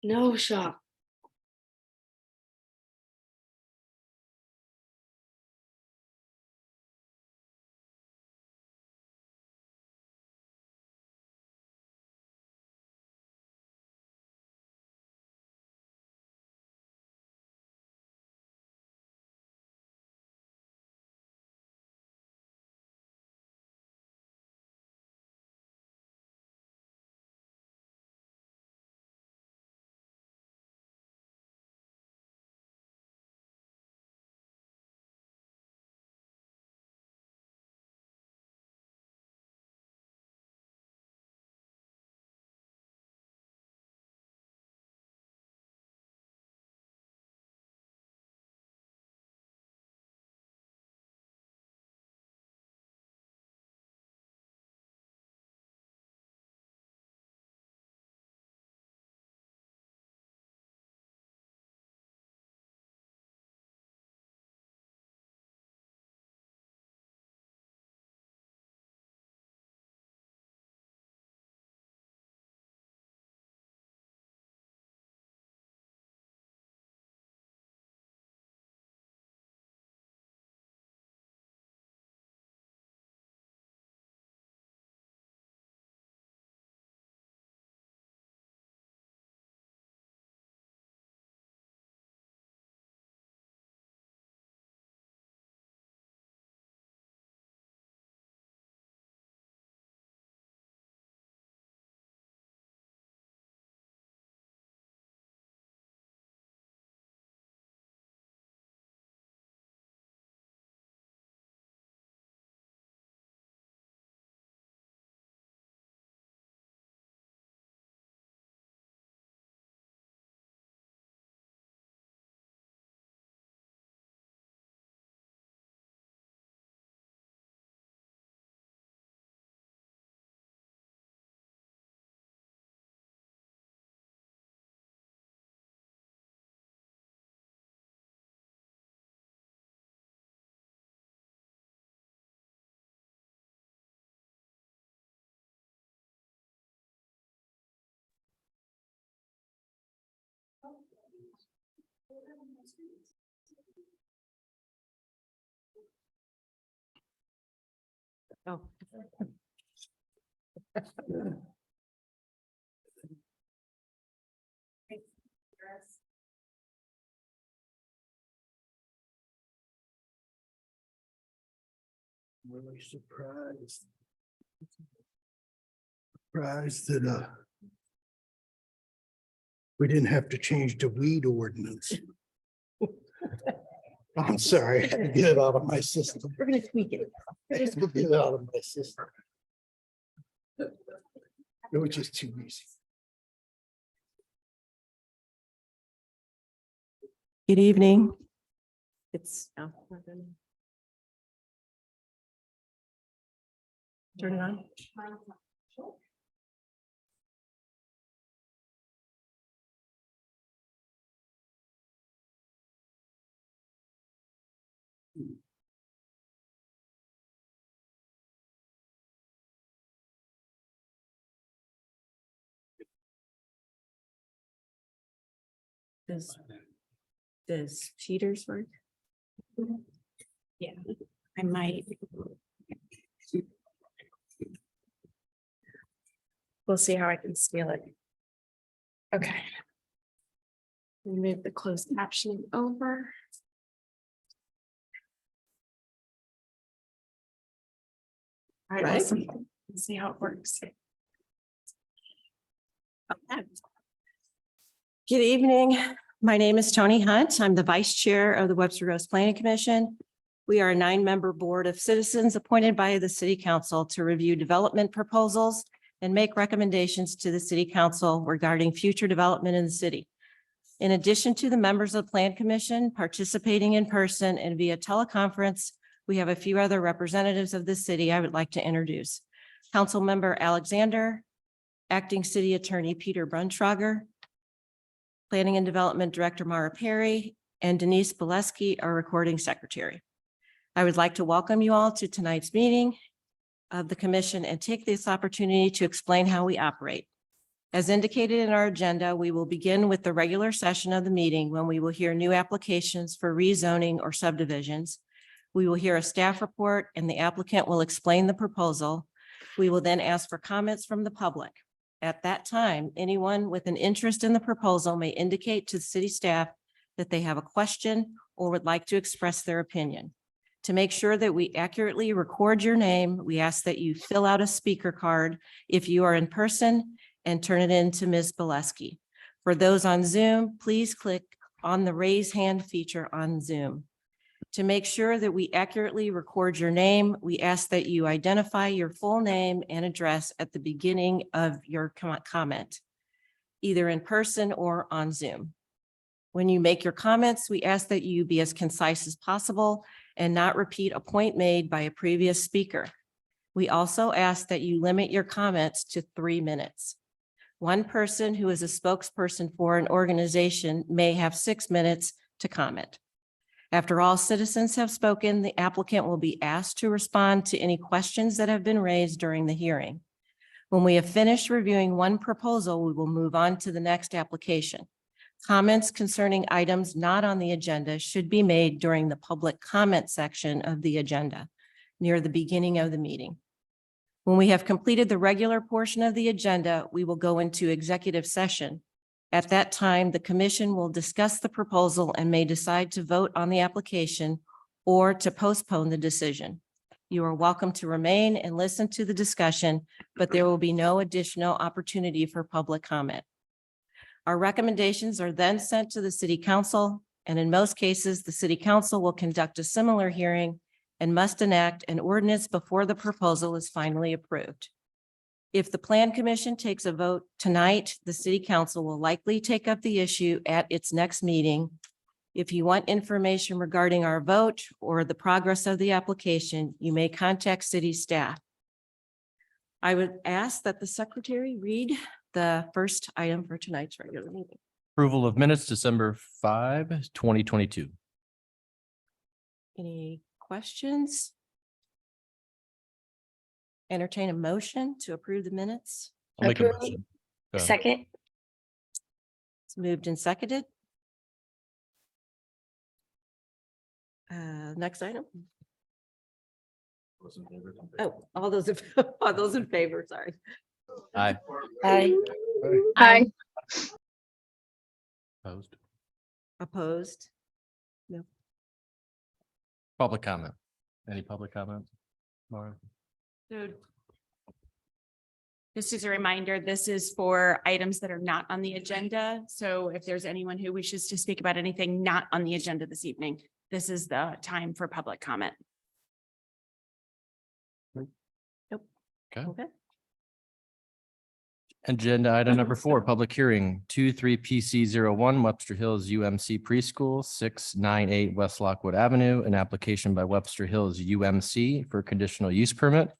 No shot. Oh. Really surprised that we didn't have to change the weed ordinance. I'm sorry, I had to get it out of my system. We're gonna tweak it. I had to get it out of my system. It was just too easy. Good evening. It's. Oh, we're gonna turn it on. Does cheaters work? Yeah, I might. We'll see how I can steal it. Okay. Move the closed captioning over. All right, Right. awesome. Let's see how it works. Okay. Good evening. My name is Tony Hunt. I'm the Vice Chair of the Webster Groves Planning Commission. We are a 9-member board of citizens appointed by the City Council to review development proposals and make recommendations to the City Council regarding future development in the city. In addition to the members of the Plan Commission participating in person and via teleconference, we have a few other representatives of the city I would like to introduce. Councilmember Alexander, Acting City Attorney Peter Brunschwager, Planning and Development Director Mara Perry, and Denise Bileski, our recording secretary. I would like to welcome you all to tonight's meeting of the commission and take this opportunity to explain how we operate. As indicated in our agenda, we will begin with the regular session of the meeting when we will hear new applications for rezoning or subdivisions. We will hear a staff report and the applicant will explain the proposal. We will then ask for comments from the public. At that time, anyone with an interest in the proposal may indicate to the city staff that they have a question or would like to express their opinion. To make sure that we accurately record your name, we ask that you fill out a speaker card if you are in person and turn it in to Ms. Boleski. For those on Zoom, please click on the raise hand feature on Zoom. To make sure that we accurately record your name, we ask that you identify your full name and address at the beginning of your comment, either in person or on Zoom. When you make your comments, we ask that you be as concise as possible and not repeat a point made by a previous speaker. We also ask that you limit your comments to 3 minutes. One person who is a spokesperson for an organization may have 6 minutes to comment. After all citizens have spoken, the applicant will be asked to respond to any questions that have been raised during the hearing. When we have finished reviewing one proposal, we will move on to the next application. Comments concerning items not on the agenda should be made during the public comment section of the agenda near the beginning of the meeting. When we have completed the regular portion of the agenda, we will go into executive session. At that time, the commission will discuss the proposal and may decide to vote on the application or to postpone the decision. You are welcome to remain and listen to the discussion, but there will be no additional opportunity for public comment. Our recommendations are then sent to the city council, and in most cases, the city council will conduct a similar hearing and must enact an ordinance before the proposal is finally approved. If the Plan Commission takes a vote tonight, the city council will likely take up the issue at its next meeting. If you want information regarding our vote or the progress of the application, you may contact city staff. I would ask that the secretary read the first item for tonight's regular meeting. Approval of minutes, December 5, 2022. Any questions? Entertain a motion to approve the minutes. I'll make a Approve. motion. Go ahead. Second. It's moved and seconded. Next item. Oh, all those in favor, sorry. Aye. Aye. Aye. Opposed. Opposed? Public comment. Any public comment? Laura? So just as a reminder, this is for items that are not on the agenda. So if there's anyone who wishes to speak about anything not on the agenda this evening, this is the time for public comment. Okay. Agenda item number 4, public hearing, 23 PC 01 Webster Hills UMC Preschool, 698 West Lockwood Avenue, an application by Webster Hills UMC for conditional use permit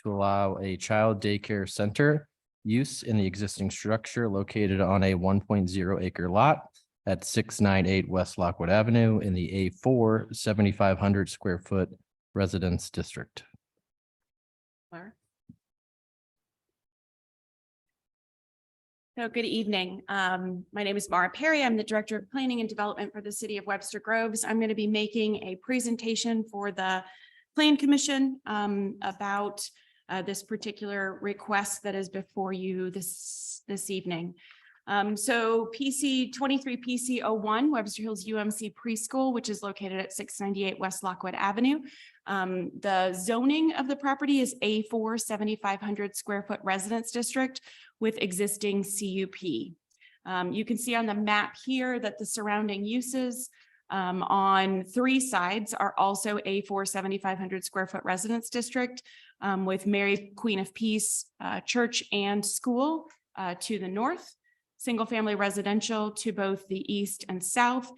to allow a child daycare center use in the existing structure located on a 1.0 acre lot at 698 West Lockwood Avenue in the A4 7,500 square foot residence district. Laura? So good evening. My name is Mara Perry. I'm the Director of Planning and Development for the City of Webster Groves. I'm going to be making a presentation for the Plan Commission about this particular request that is before you this evening. So 23 PC 01 Webster Hills UMC Preschool, which is located at 698 West Lockwood Avenue. The zoning of the property is A4 7,500 square foot residence district with existing CUP. You can see on the map here that the surrounding uses on 3 sides are also A4 7,500 square foot residence district with Mary Queen of Peace Church and School to the north, single family residential to both the east and south,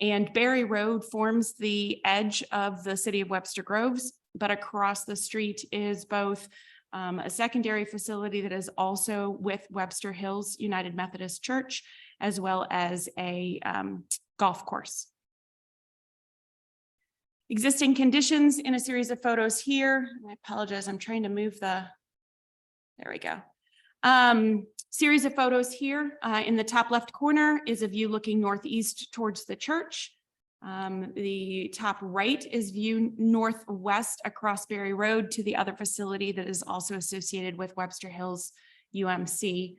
and Berry Road forms the edge of the city of Webster Groves, but across the street is both a secondary facility that is also with Webster Hills United Methodist Church, as well as a golf course. Existing conditions in a series of photos here. I apologize, I'm trying to move there we go. Series of photos here. In the top left corner is a view looking northeast towards the church. The top right is view northwest across Berry Road to the other facility that is also associated with Webster Hills UMC.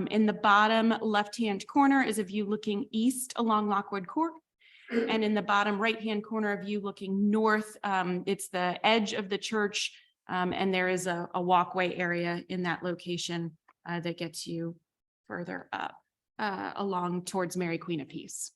In the bottom left-hand corner is a view looking east along Lockwood Court. And in the bottom right-hand corner, a view looking north. It's the edge of the church, and there is a walkway area in that location that gets you further up along towards Mary Queen of Peace.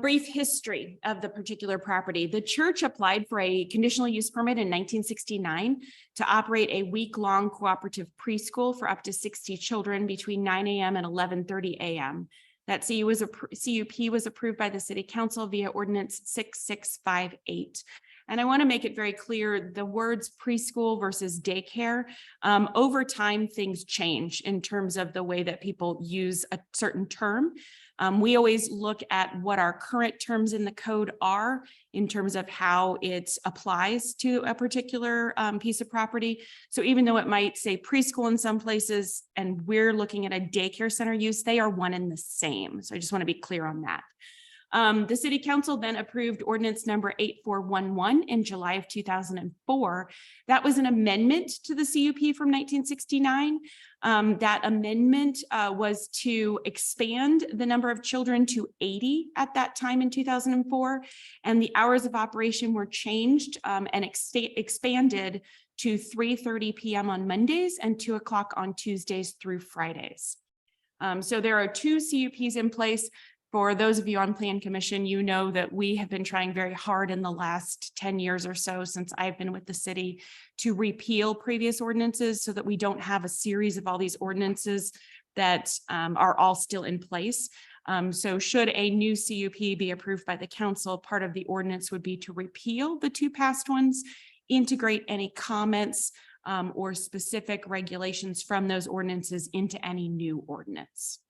Brief history of the particular property. The church applied for a conditional use permit in 1969 to operate a week-long cooperative preschool for up to 60 children between 9 a.m. and 11:30 a.m. That CUP was approved by the City Council via Ordinance 6658. And I want to make it very clear, the words preschool versus daycare, over time, things change in terms of the way that people use a certain term. We always look at what our current terms in the code are in terms of how it applies to a particular piece of property. So even though it might say preschool in some places and we're looking at a daycare center use, they are one and the same. So I just want to be clear on that. The City Council then approved ordinance number 8411 in July of 2004. That was an amendment to the CUP from 1969. That amendment was to expand the number of children to 80 at that time in 2004, and the hours of operation were changed and expanded to 3:30 p.m. on Mondays and 2 o'clock on Tuesdays through Fridays. So there are two CUPs in place. For those of you on Plan Commission, you know that we have been trying very hard in the last 10 years or so since I've been with the city to repeal previous ordinances so that we don't have a series of all these ordinances that are all still in place. So should a new CUP be approved by the council, part of the ordinance would be to repeal the two past ones, integrate any comments or specific regulations from those ordinances into any new ordinance.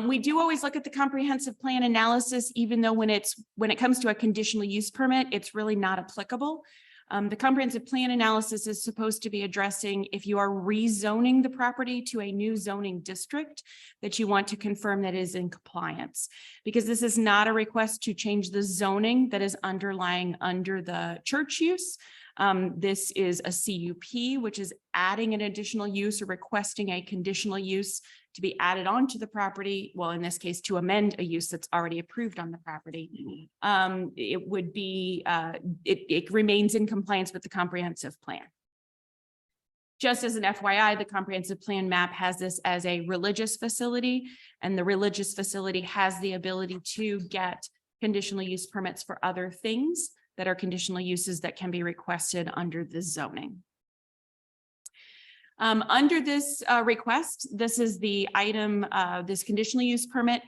We do always look at the comprehensive plan analysis, even though when it comes to a conditional use permit, it's really not applicable. The comprehensive plan analysis is supposed to be addressing if you are rezoning the property to a new zoning district that you want to confirm that is in compliance. Because this is not a request to change the zoning that is underlying under the church use. This is a CUP, which is adding an additional use or requesting a conditional use to be added onto the property. Well, in this case, to amend a use that's already approved on the property. It would be, it remains in compliance with the comprehensive plan. Just as an FYI, the comprehensive plan map has this as a religious facility, and the religious facility has the ability to get conditional use permits for other things that are conditional uses that can be requested under the zoning. Under this request, this is the item, this conditional use permit.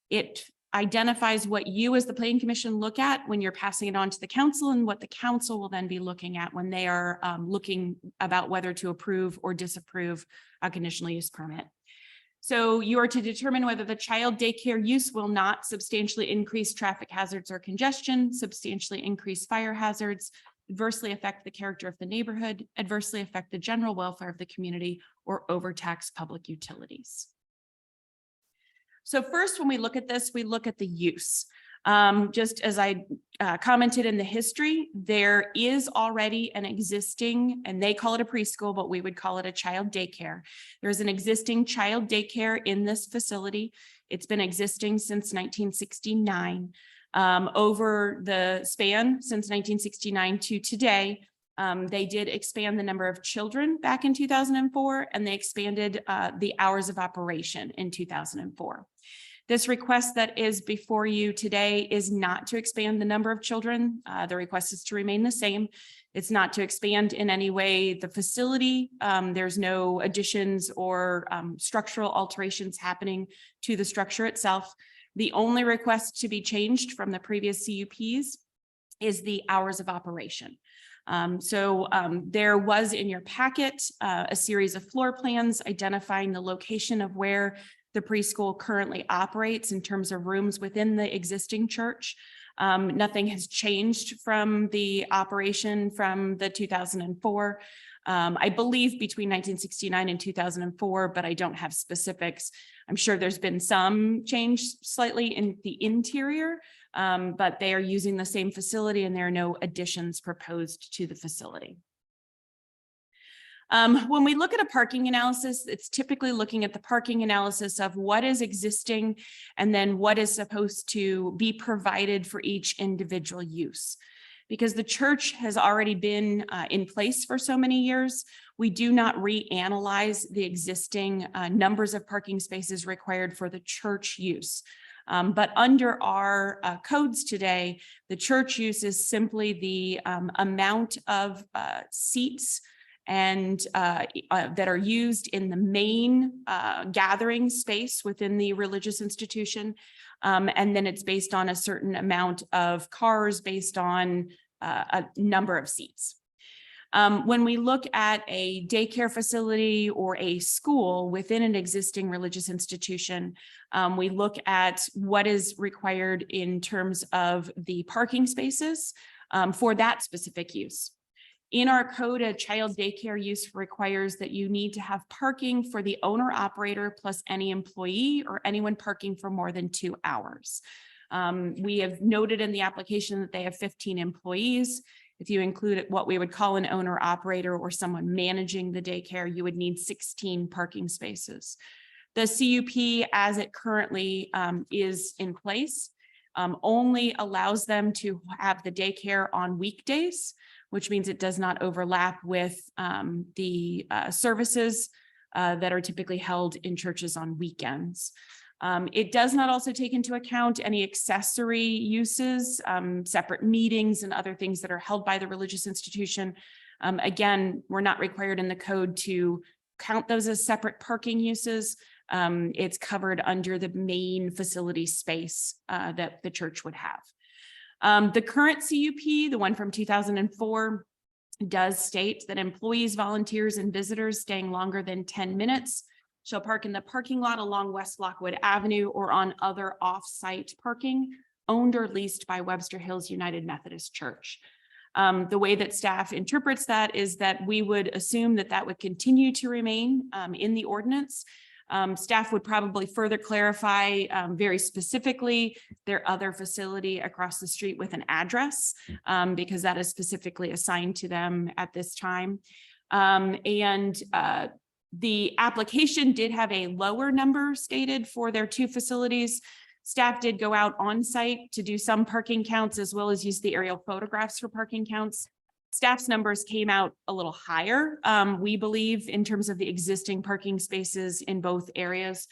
It identifies what you as the Planning Commission look at when you're passing it on to the council and what the council will then be looking at when they are looking about whether to approve or disapprove a conditional use permit. So you are to determine whether the child daycare use will not substantially increase traffic hazards or congestion, substantially increase fire hazards, adversely affect the character of the neighborhood, adversely affect the general welfare of the community, or overtax public utilities. So first, when we look at this, we look at the use. Just as I commented in the history, there is already an existing, and they call it a preschool, but we would call it a child daycare. There's an existing child daycare in this facility. It's been existing since 1969. Over the span since 1969 to today, they did expand the number of children back in 2004, and they expanded the hours of operation in 2004. This request that is before you today is not to expand the number of children. The request is to remain the same. It's not to expand in any way the facility. There's no additions or structural alterations happening to the structure itself. The only request to be changed from the previous CUPs is the hours of operation. There was in your packet a series of floor plans identifying the location of where the preschool currently operates in terms of rooms within the existing church. Nothing has changed from the operation from the 2004. I believe between 1969 and 2004, but I don't have specifics. I'm sure there's been some change slightly in the interior, but they are using the same facility and there are no additions proposed to the facility. When we look at a parking analysis, it's typically looking at the parking analysis of what is existing and then what is supposed to be provided for each individual use. Because the church has already been in place for so many years, we do not reanalyze the existing numbers of parking spaces required for the church use. But under our codes today, the church use is simply the amount of seats and that are used in the main gathering space within the religious institution. And then it's based on a certain amount of cars based on a number of seats. When we look at a daycare facility or a school within an existing religious institution, we look at what is required in terms of the parking spaces for that specific use. In our code, a child daycare use requires that you need to have parking for the owner operator plus any employee or anyone parking for more than 2 hours. We have noted in the application that they have 15 employees. If you include what we would call an owner operator or someone managing the daycare, you would need 16 parking spaces. The CUP as it currently is in place only allows them to have the daycare on weekdays, which means it does not overlap with the services that are typically held in churches on weekends. It does not also take into account any accessory uses, separate meetings and other things that are held by the religious institution. Again, we're not required in the code to count those as separate parking uses. It's covered under the main facility space that the church would have. The current CUP, the one from 2004, does state that employees, volunteers, and visitors staying longer than 10 minutes shall park in the parking lot along West Lockwood Avenue or on other off-site parking owned or leased by Webster Hills United Methodist Church. The way that staff interprets that is that we would assume that that would continue to remain in the ordinance. Staff would probably further clarify very specifically their other facility across the street with an address because that is specifically assigned to them at this time. The application did have a lower number stated for their 2 facilities. Staff did go out on site to do some parking counts as well as use the aerial photographs for parking counts. Staff's numbers came out a little higher, we believe, in terms of the existing parking spaces in both areas.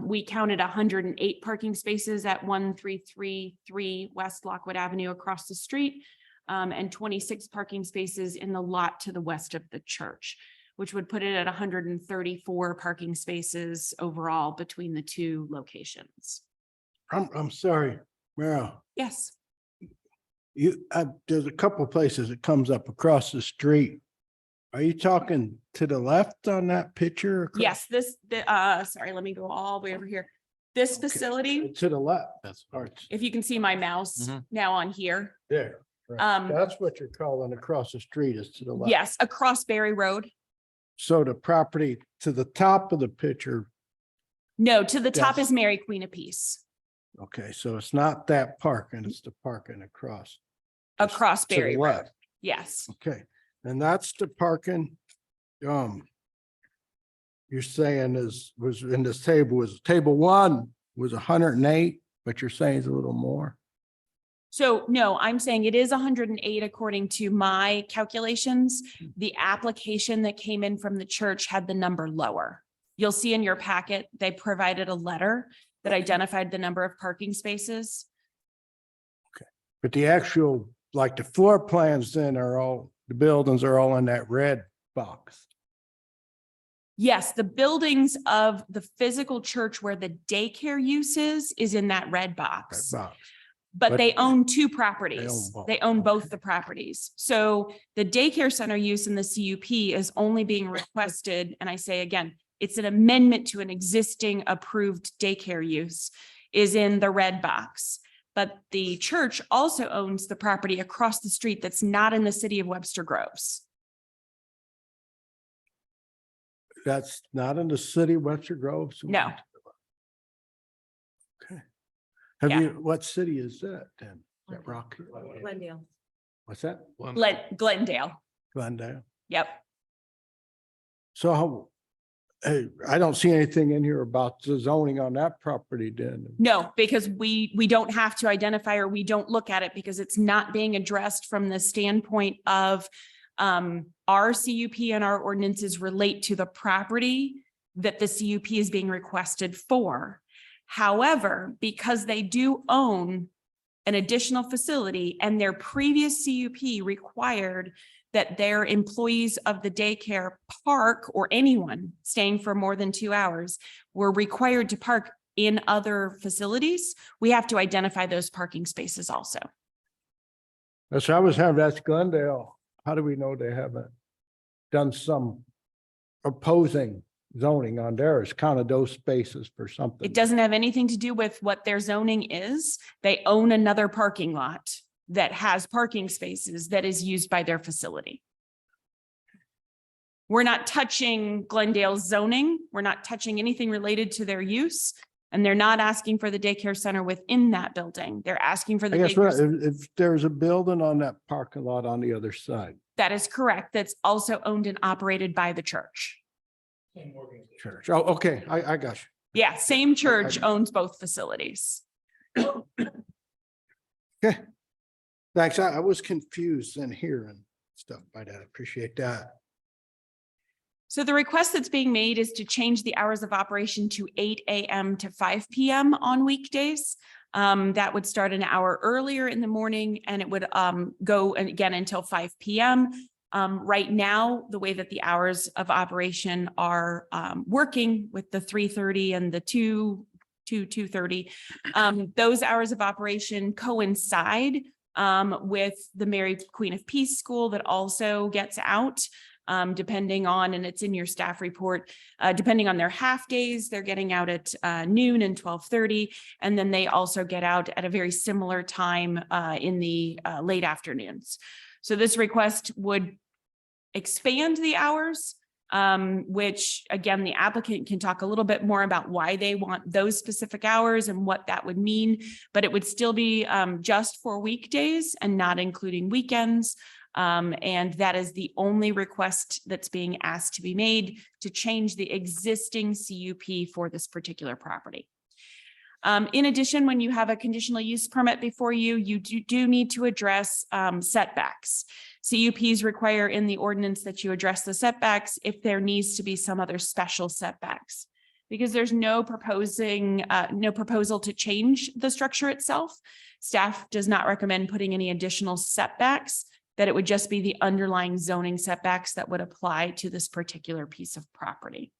We counted 108 parking spaces at 1333 West Lockwood Avenue across the street, and 26 parking spaces in the lot to the west of the church, which would put it at 134 parking spaces overall between the 2 locations. I'm sorry, Meryl. Yes. There's a couple of places it comes up across the street. Are you talking to the left on that picture? Yes, sorry, let me go all the way over here. This Okay. facility, To the left. That's if you can see my mouse Mhm. now on here. There. right. Um, That's what you're calling across the street is to the left. Yes, across Berry Road. So the property to the top of the picture, No, to the top Yes. is Mary Queen of Peace, okay, so it's not that parking, it's the parking across. Just across to the Berry Road. left. Yes, Okay, and that's the parking, you're saying was in this table, was table 1 was 108, but you're saying it's a little more? so no, I'm saying it is 108 according to my calculations. The application that came in from the church had the number lower. You'll see in your packet, they provided a letter that identified the number of parking spaces. But the actual, like the floor plans then the buildings are all in that red box. Yes, the buildings of the physical church where the daycare use is in that red Red box. box. But But they own 2 properties. both. They own both the properties. So the daycare center use in the CUP is only being requested, and I say again, it's an amendment to an existing approved daycare use, is in the red box. But the church also owns the property across the street that's not in the city of Webster Groves. That's not in the city of Webster Groves? No. Okay. Have Yeah. you, what city is that then? Is that Rock? Glendale. What's that? Glendale. Glendale. Yep. So how, hey, I don't see anything in here about the zoning on that property then. No, because we don't have to identify, or we don't look at it because it's not being addressed from the standpoint of our CUP and our ordinances relate to the property that the CUP is being requested for. However, because they do own an additional facility and their previous CUP required that their employees of the daycare park, or anyone staying for more than 2 hours, were required to park in other facilities, we have to identify those parking spaces also. So I was having, that's Glendale. How do we know they haven't done some opposing zoning on theirs, counted those spaces for something? It doesn't have anything to do with what their zoning is. They own another parking lot that has parking spaces that is used by their facility. We're not touching Glendale's zoning. We're not touching anything related to their use. And they're not asking for the daycare center within that building. They're asking for I the guess daycare. if there's a building on that parking lot on the other side. That is correct. That's also owned and operated by the church. Church. Oh, okay. I got you. Yeah, same church owns both facilities. Okay. Thanks. I was confused in here and stuff by that. I appreciate that. So the request that's being made is to change the hours of operation to 8 a.m. to 5 p.m. on weekdays. That would start an hour earlier in the morning and it would go again until 5 p.m. Right now, the way that the hours of operation are working with the 3:30 and the 2:30, those hours of operation coincide with the Mary Queen of Peace School that also gets out. Depending on, and it's in your staff report, depending on their half days, they're getting out at noon and 12:30. And then they also get out at a very similar time in the late afternoons. So this request would expand the hours, which again, the applicant can talk a little bit more about why they want those specific hours and what that would mean, but it would still be just for weekdays and not including weekends. And that is the only request that's being asked to be made to change the existing CUP for this particular property. In addition, when you have a conditional use permit before you, you do need to address setbacks. CUPs require in the ordinance that you address the setbacks if there needs to be some other special setbacks. Because there's no proposal to change the structure itself. Staff does not recommend putting any additional setbacks, that it would just be the underlying zoning setbacks that would apply to this particular piece of property.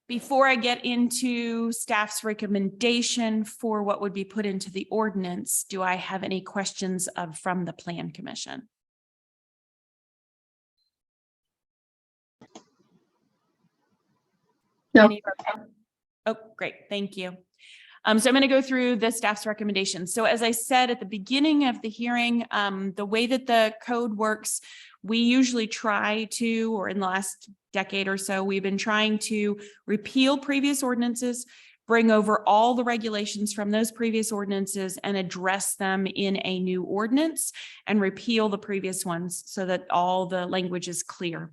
Before I get into staff's recommendation for what would be put into the ordinance, do I have any questions from the Plan Commission? No. Oh, great. Thank you. So I'm going to go through the staff's recommendations. So as I said at the beginning of the hearing, the way that the code works, we usually try to, or in the last decade or so, we've been trying to repeal previous ordinances, bring over all the regulations from those previous ordinances and address them in a new ordinance and repeal the previous ones so that all the language is clear.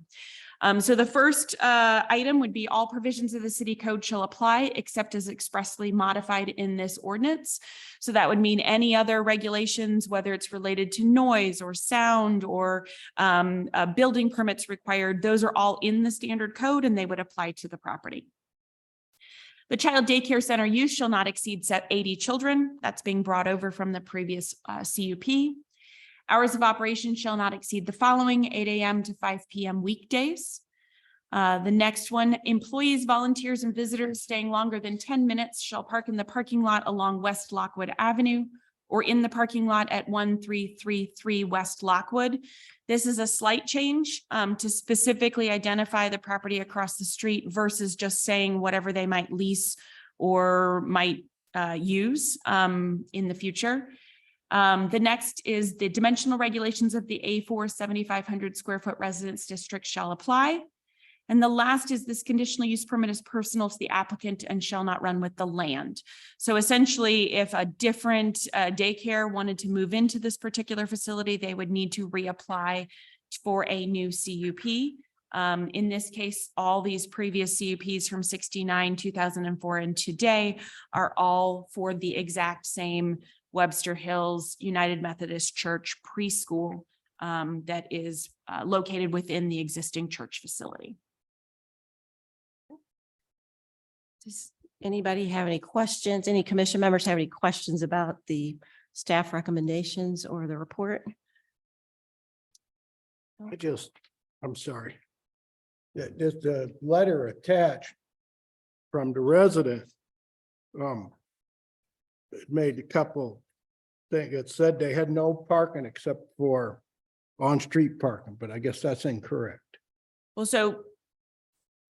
So the first item would be all provisions of the city code shall apply except as expressly modified in this ordinance. So that would mean any other regulations, whether it's related to noise or sound or building permits required, those are all in the standard code and they would apply to the property. The child daycare center use shall not exceed 80 children. That's being brought over from the previous CUP. Hours of operation shall not exceed the following: 8 a.m. to 5 p.m. weekdays. The next one, employees, volunteers, and visitors staying longer than 10 minutes shall park in the parking lot along West Lockwood Avenue or in the parking lot at 1333 West Lockwood. This is a slight change to specifically identify the property across the street versus just saying whatever they might lease or might use in the future. The next is the dimensional regulations of the A4 7,500 square foot residence district shall apply. And the last is this conditional use permit is personal to the applicant and shall not run with the land. So essentially, if a different daycare wanted to move into this particular facility, they would need to reapply for a new CUP. In this case, all these previous CUPs from 69, 2004, and today are all for the exact same Webster Hills United Methodist Church preschool that is located within the existing church facility. Does anybody have any questions? Any commission members have any questions about the staff recommendations or the report? I'm sorry. There's the letter attached from the resident. It made a couple things. It said they had no parking except for on-street parking, but I guess that's incorrect. Well, so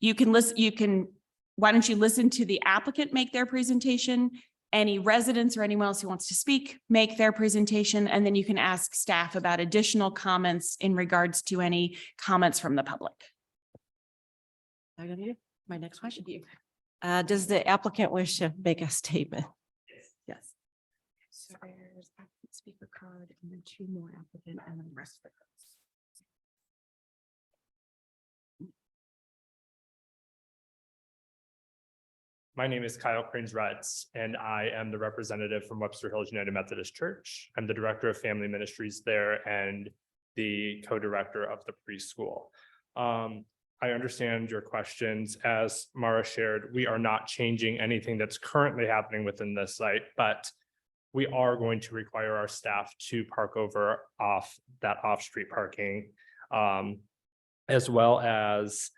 you can listen, why don't you listen to the applicant make their presentation? Any residents or anyone else who wants to speak, make their presentation, and then you can ask staff about additional comments in regards to any comments from the public. My next question. Does the applicant wish to make a statement? Yes. So there's applicant speaker card and then two more applicant and then the rest of it. My name is Kyle Cranes-Rutz, and I am the representative from Webster Hills United Methodist Church. I'm the director of family ministries there and the co-director of the preschool. I understand your questions. As Mara shared, we are not changing anything that's currently happening within this site, but we are going to require our staff to park over off-street parking, as well as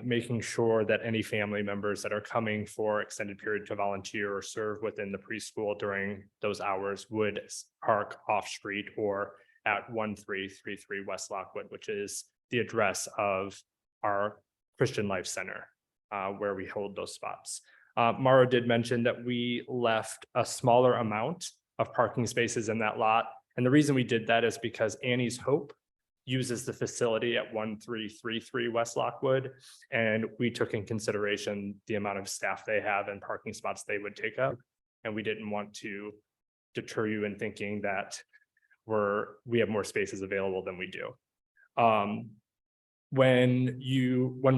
making sure that any family members that are coming for extended period to volunteer or serve within the preschool during those hours would park off-street or at 1333 West Lockwood, which is the address of our Christian Life Center, where we hold those spots. Mara did mention that we left a smaller amount of parking spaces in that lot. And the reason we did that is because Annie's Hope uses the facility at 1333 West Lockwood. And we took in consideration the amount of staff they have and parking spots they would take up. And we didn't want to deter you in thinking that we have more spaces available than we do. When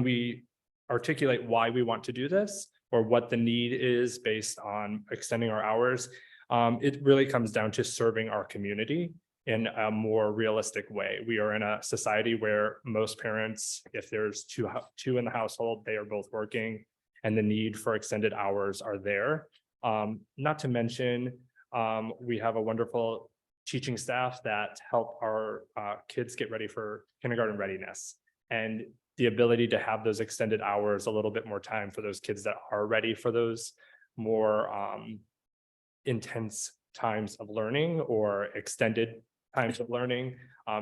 we articulate why we want to do this or what the need is based on extending our hours, it really comes down to serving our community in a more realistic way. We are in a society where most parents, if there's two in the household, they are both working and the need for extended hours are there. Not to mention, we have a wonderful teaching staff that help our kids get ready for kindergarten readiness. And the ability to have those extended hours, a little bit more time for those kids that are ready for those more intense times of learning or extended times of learning,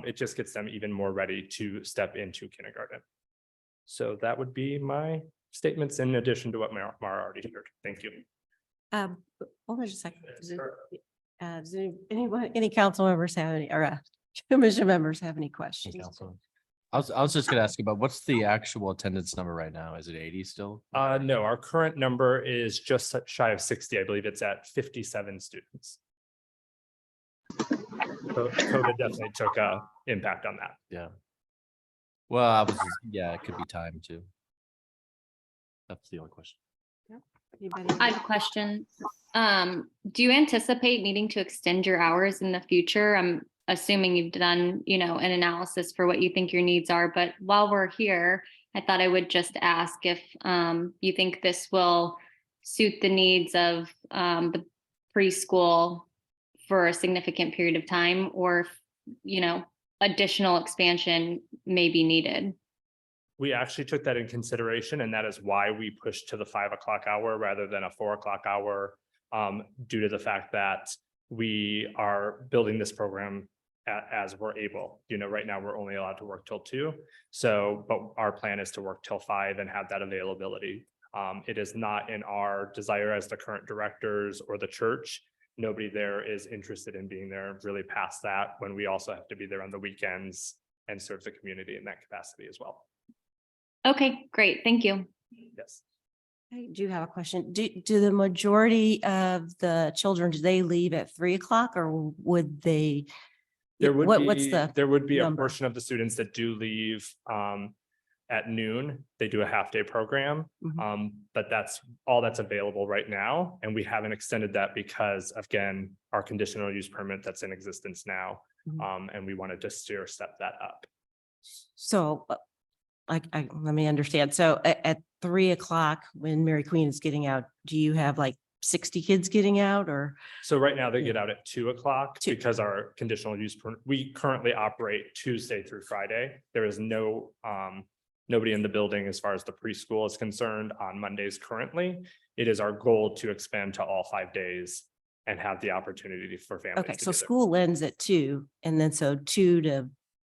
it just gets them even more ready to step into kindergarten. So that would be my statements in addition to what Mara already shared. Thank you. Hold on just a second. Does any council members have any, or commission members have any questions? Council. I was just gonna ask you about what's the actual attendance number right now? Is it 80 still? No, our current number is just shy of 60. I believe it's at 57 students. So COVID definitely took a impact on that. Yeah. Well, yeah, it could be time too. That's the only question. Anybody? I have a question. Do you anticipate needing to extend your hours in the future? I'm assuming you've done, an analysis for what you think your needs are, but while we're here, I thought I would just ask if you think this will suit the needs of the preschool for a significant period of time, or if, additional expansion may be needed. We actually took that in consideration, and that is why we pushed to the 5 o'clock hour rather than a 4 o'clock hour, due to the fact that we are building this program as we're able. Right now we're only allowed to work till 2. So, but our plan is to work till 5 and have that availability. It is not in our desire as the current directors or the church. Nobody there is interested in being there really past that, when we also have to be there on the weekends and serve the community in that capacity as well. Okay, great. Thank you. Yes. I do have a question. Do the majority of the children, do they leave at 3 o'clock or would they? There would What's be, the there would be a number? portion of the students that do leave at noon. They do a half-day program. Mhm. But that's all that's available right now. And we haven't extended that because, again, our conditional use permit that's in existence now. Mhm. And we wanted to stair step that up. So let me understand. So at 3 o'clock, when Mary Queen is getting out, do you have like 60 kids getting out or? So right now they Yeah. get out at 2 o'clock Two. because our conditional use, we currently operate Tuesday through Friday. There is no, nobody in the building as far as the preschool is concerned on Mondays currently. It is our goal to expand to all 5 days and have the opportunity for families. Okay, to so get there. school ends at 2 and then so 2 to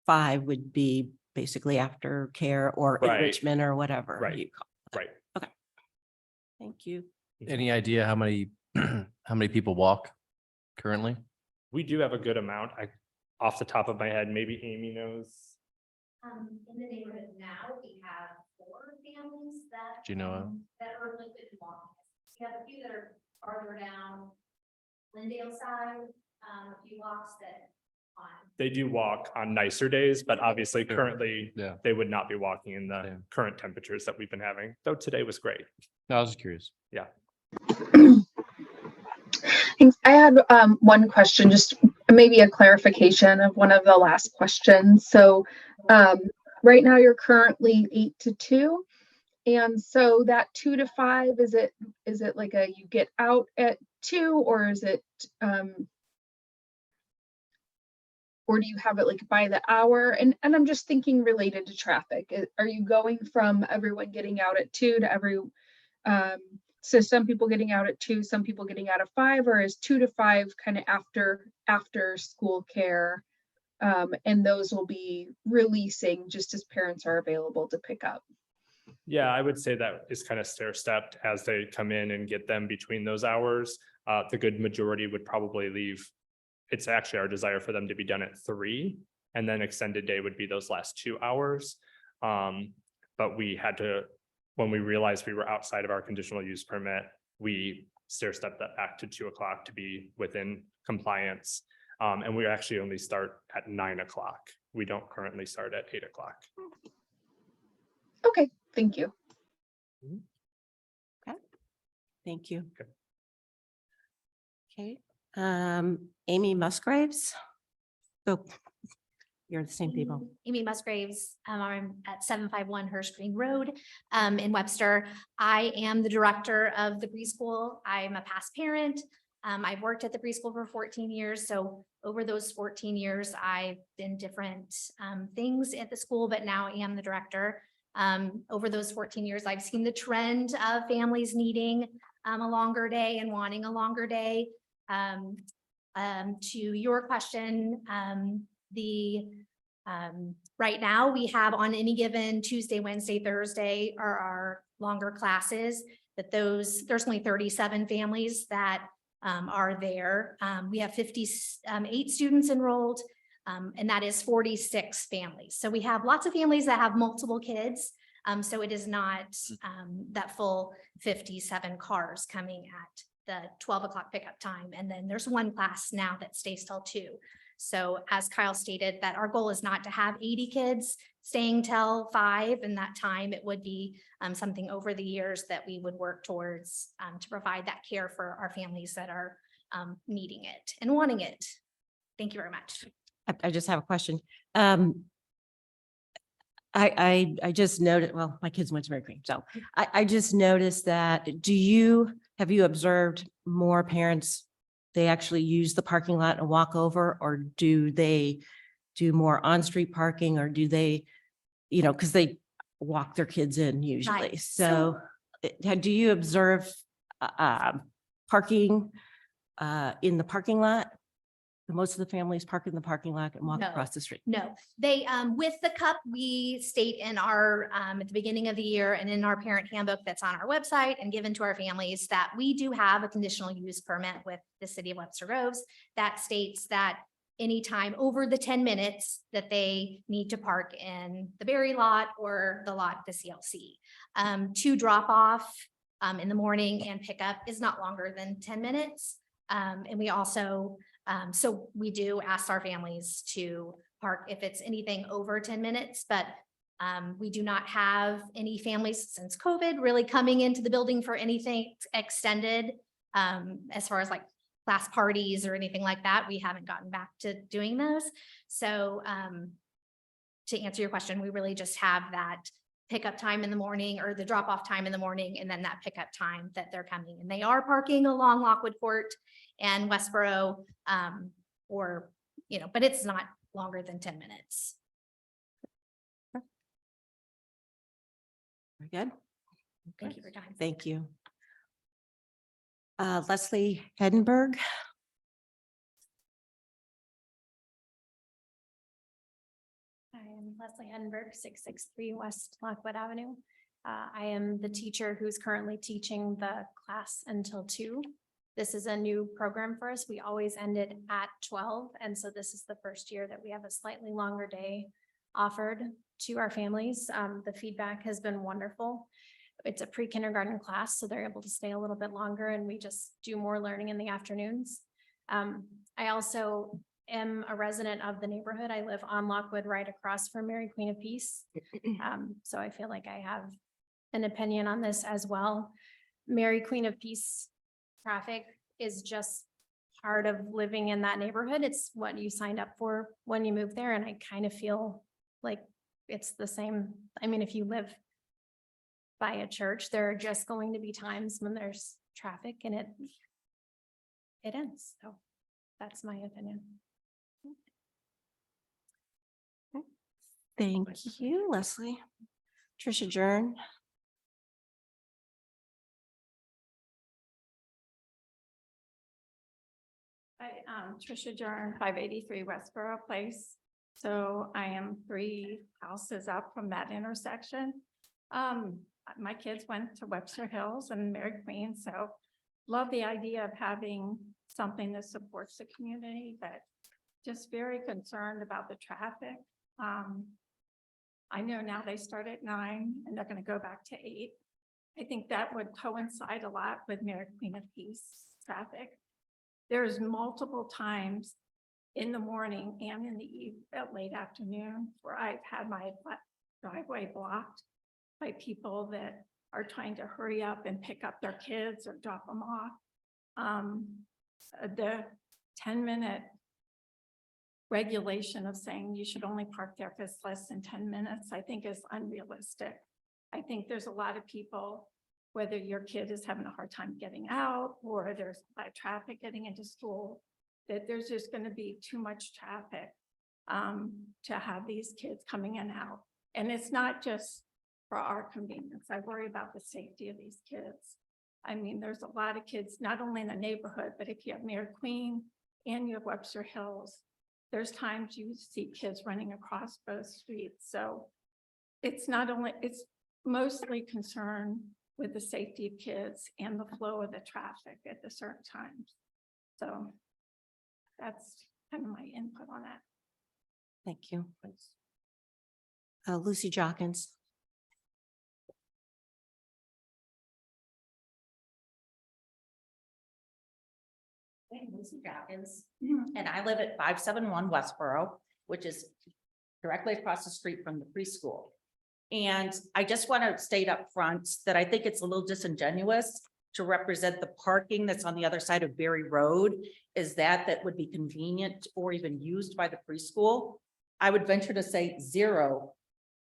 5 would be basically after care or Right. enrichment or whatever. Right. you call it. Right. Thank you. Any idea how many, how many people walk currently? We do have a good amount. Off the top of my head, maybe Amy knows. In the neighborhood now, we have 4 families that. Do you know of? That are liquid walking. We have a few that are farther down Lindale side, a few walks that on. They do walk on nicer days, but obviously Sure. currently Yeah. they would not be walking in the Yeah. current temperatures that we've been having, though today was great. No, I was just curious. Thanks. I had one question, just maybe a clarification of one of the last questions. So right now you're currently 8 to 2. And so that 2 to 5, is it like you get out at 2 or is it or do you have it like by the hour? And I'm just thinking related to traffic. Are you going from everyone getting out at 2 to so some people getting out at 2, some people getting out at 5, or is 2 to 5 kind of after school care? And those will be releasing just as parents are available to pick up. Yeah, I would say that is kind of stair stepped as they come in and get them between those hours. The good majority would probably leave. It's actually our desire for them to be done at 3, and then extended day would be those last 2 hours. But we had to, when we realized we were outside of our conditional use permit, we stair stepped that back to 2 o'clock to be within compliance. And we actually only start at 9 o'clock. We don't currently start at 8 o'clock. Okay, thank you. Thank you. Okay. Okay, Amy Musgraves. So you're the same people. Amy Musgraves, I'm at 751 Hurst Green Road in Webster. I am the director of the preschool. I'm a past parent. I've worked at the preschool for 14 years. So over those 14 years, I've been different things at the school, but now I am the director. Over those 14 years, I've seen the trend of families needing a longer day and wanting a longer day. To your question, right now we have on any given Tuesday, Wednesday, Thursday are our longer classes, that there's only 37 families that are there. We have 58 students enrolled, and that is 46 families. So we have lots of families that have multiple kids. So it is not that full 57 cars coming at the 12 o'clock pickup time. And then there's one class now that stays till 2. So as Kyle stated, that our goal is not to have 80 kids staying till 5 and that time. It would be something over the years that we would work towards to provide that care for our families that are needing it and wanting it. Thank you very much. I just have a question. I just noted, well, my kids went to Mary Queen, so I just noticed that, have you observed more parents, they actually use the parking lot and walk over, or do they do more on-street parking, or do they, because they walk their kids in usually. Right. So do you observe parking in the parking lot? Most of the families park in the parking lot and walk No. across the street. No, they, with the cup, we state in our, at the beginning of the year and in our parent handbook that's on our website and given to our families, that we do have a conditional use permit with the city of Webster Groves that states that any time over the 10 minutes that they need to park in the Berry lot or the lot at the CLC. To drop off in the morning and pick up is not longer than 10 minutes. And we also, so we do ask our families to park if it's anything over 10 minutes, but we do not have any families since COVID really coming into the building for anything extended. As far as like class parties or anything like that, we haven't gotten back to doing those. So to answer your question, we really just have that pickup time in the morning or the drop off time in the morning, and then that pickup time that they're coming. And they are parking along Lockwood Court and Westboro, or, you know, but it's not longer than 10 minutes. Very good. Thank you for your time. Thank you. Leslie Hedenberg. I am Leslie Henberg, 663 West Lockwood Avenue. I am the teacher who's currently teaching the class until 2. This is a new program for us. We always ended at 12. And so this is the first year that we have a slightly longer day offered to our families. The feedback has been wonderful. It's a pre-kindergarten class, so they're able to stay a little bit longer and we just do more learning in the afternoons. I also am a resident of the neighborhood. I live on Lockwood right across from Mary Queen of Peace. So I feel like I have an opinion on this as well. Mary Queen of Peace traffic is just part of living in that neighborhood. It's what you signed up for when you moved there. And I kind of feel like it's the same. I mean, if you live by a church, there are just going to be times when there's traffic and it ends. So that's my opinion. Thank you, Leslie. Trisha Jern. Trisha Jern, 583 Westboro Place. So I am 3 houses up from that intersection. My kids went to Webster Hills and Mary Queen, so love the idea of having something that supports the community, but just very concerned about the traffic. I know now they start at 9 and they're going to go back to 8. I think that would coincide a lot with Mary Queen of Peace traffic. There's multiple times in the morning and in the late afternoon where I've had my driveway blocked by people that are trying to hurry up and pick up their kids or drop them off. The 10-minute regulation of saying you should only park there if it's less than 10 minutes, I think is unrealistic. I think there's a lot of people, whether your kid is having a hard time getting out or there's a lot of traffic getting into school, that there's just going to be too much traffic to have these kids coming in and out. And it's not just for our convenience. I worry about the safety of these kids. I mean, there's a lot of kids, not only in the neighborhood, but if you have Mary Queen and you have Webster Hills, there's times you see kids running across both streets. So it's not only, it's mostly concerned with the safety of kids and the flow of the traffic at the certain times. So that's kind of my input on that. Thank you. Lucy Jockins. Lucy Jockins, and I live at 571 Westboro, which is directly across the street from the preschool. And I just want to state up front that I think it's a little disingenuous to represent the parking that's on the other side of Berry Road is that would be convenient or even used by the preschool. I would venture to say 0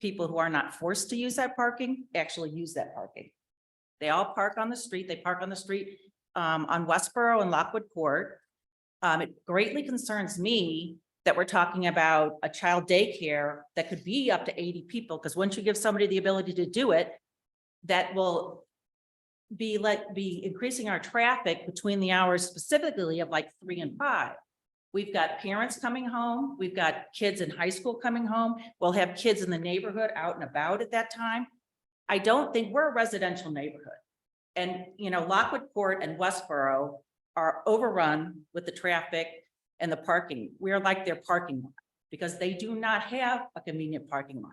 people who are not forced to use that parking actually use that parking. They all park on the street. They park on the street on Westboro and Lockwood Court. It greatly concerns me that we're talking about a child daycare that could be up to 80 people, because once you give somebody the ability to do it, that will be increasing our traffic between the hours specifically of like 3 and 5. We've got parents coming home. We've got kids in high school coming home. We'll have kids in the neighborhood out and about at that time. I don't think we're a residential neighborhood. And, you know, Lockwood Court and Westboro are overrun with the traffic and the parking. We're like their parking lot because they do not have a convenient parking lot.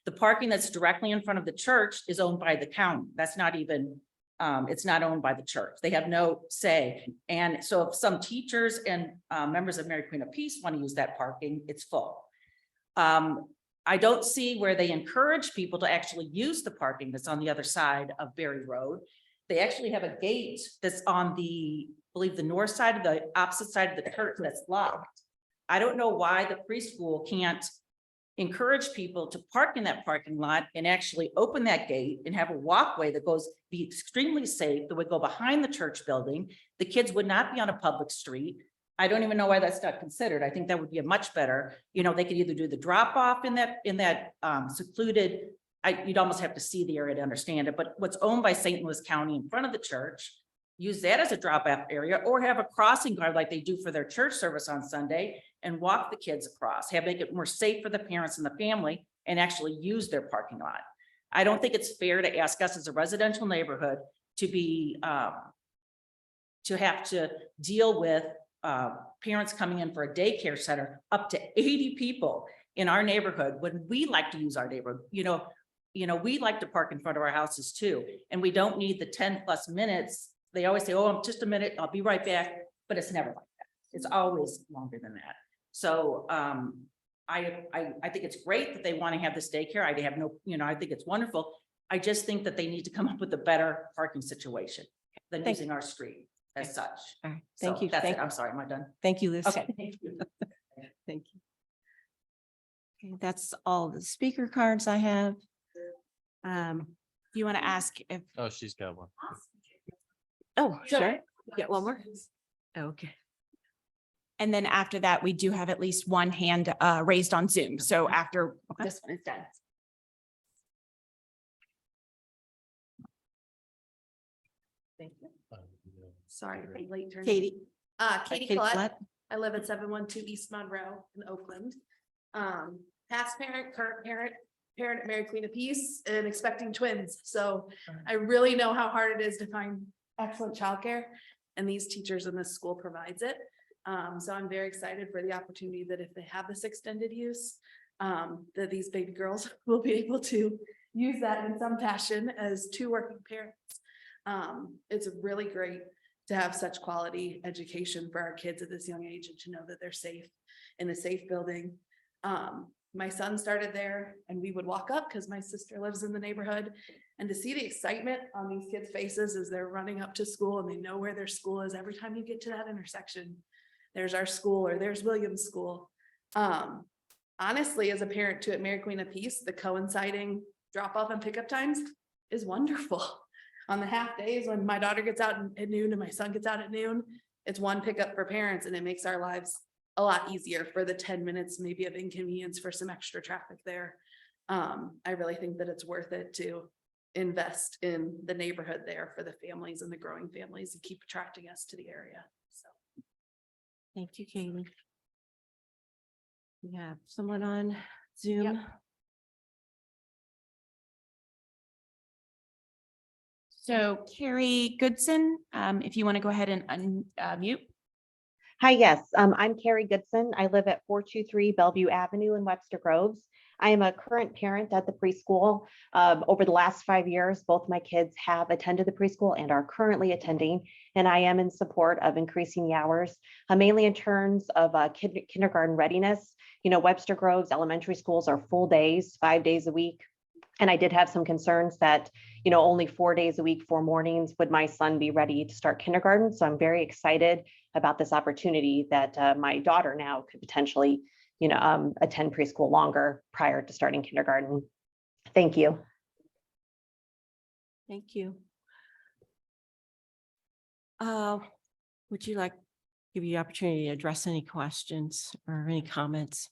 The parking that's directly in front of the church is owned by the county. That's not even, it's not owned by the church. They have no say. And so if some teachers and members of Mary Queen of Peace want to use that parking, it's full. I don't see where they encourage people to actually use the parking that's on the other side of Berry Road. They actually have a gate that's on the, I believe, the north side of the opposite side of the church that's locked. I don't know why the preschool can't encourage people to park in that parking lot and actually open that gate and have a walkway that goes, be extremely safe, that would go behind the church building. The kids would not be on a public street. I don't even know why that's not considered. I think that would be a much better, you know, they could either do the drop off in that secluded, you'd almost have to see the area to understand it, but what's owned by St. Louis County in front of the church, use that as a drop off area, or have a crossing guard like they do for their church service on Sunday and walk the kids across, make it more safe for the parents and the family and actually use their parking lot. I don't think it's fair to ask us as a residential neighborhood to be, to have to deal with parents coming in for a daycare center, up to 80 people in our neighborhood when we like to use our neighborhood. You know, we like to park in front of our houses too, and we don't need the 10+ minutes. They always say, oh, just a minute, I'll be right back. But it's never like that. It's always longer than that. So I think it's great that they want to have this daycare. I have no, you know, I think it's wonderful. I just think that they need to come up with a better parking situation than Thank using our street as such. All right, thank So you. That's Thank- it. I'm sorry, am I done? Thank you, Liz. Okay. Thank you. Thank you. Okay, that's all the speaker cards I have. Do you want to ask if, Oh, she's got one. Oh, sure. Get one more. Okay. and then after that, we do have at least one hand raised on Zoom. So after this one is done. Thank you. Sorry for the late turn. Katie. Katie Katie Collette. Collette. I live at 712 East Monroe in Oakland. Past parent, current parent at Mary Queen of Peace and expecting twins. So I really know how hard it is to find excellent childcare, and these teachers in this school provides it. So I'm very excited for the opportunity that if they have this extended use, that these baby girls will be able to use that in some fashion as two working parents. It's really great to have such quality education for our kids at this young age and to know that they're safe in a safe building. My son started there and we would walk up because my sister lives in the neighborhood, and to see the excitement on these kids' faces as they're running up to school and they know where their school is. Every time you get to that intersection, there's our school or there's Williams School. Honestly, as a parent too at Mary Queen of Peace, the coinciding drop off and pickup times is wonderful. On the half days when my daughter gets out at noon and my son gets out at noon, it's one pickup for parents, and it makes our lives a lot easier for the 10 minutes maybe of inconvenience for some extra traffic there. I really think that it's worth it to invest in the neighborhood there for the families and the growing families and keep attracting us to the area. So Thank you, Katie. We have someone on Zoom. Yep. So Carrie Goodson, if you want to go ahead and unmute. Hi, yes, I'm Carrie Goodson. I live at 423 Bellevue Avenue in Webster Groves. I am a current parent at the preschool. Over the last 5 years, both my kids have attended the preschool and are currently attending, and I am in support of increasing the hours, mainly in terms of kindergarten readiness. You know, Webster Groves elementary schools are full days, 5 days a week. And I did have some concerns that, you know, only 4 days a week, 4 mornings, would my son be ready to start kindergarten? So I'm very excited about this opportunity that my daughter now could potentially, you know, attend preschool longer prior to starting kindergarten. Thank you. Thank you. Would you like, give you the opportunity to address any questions or any comments?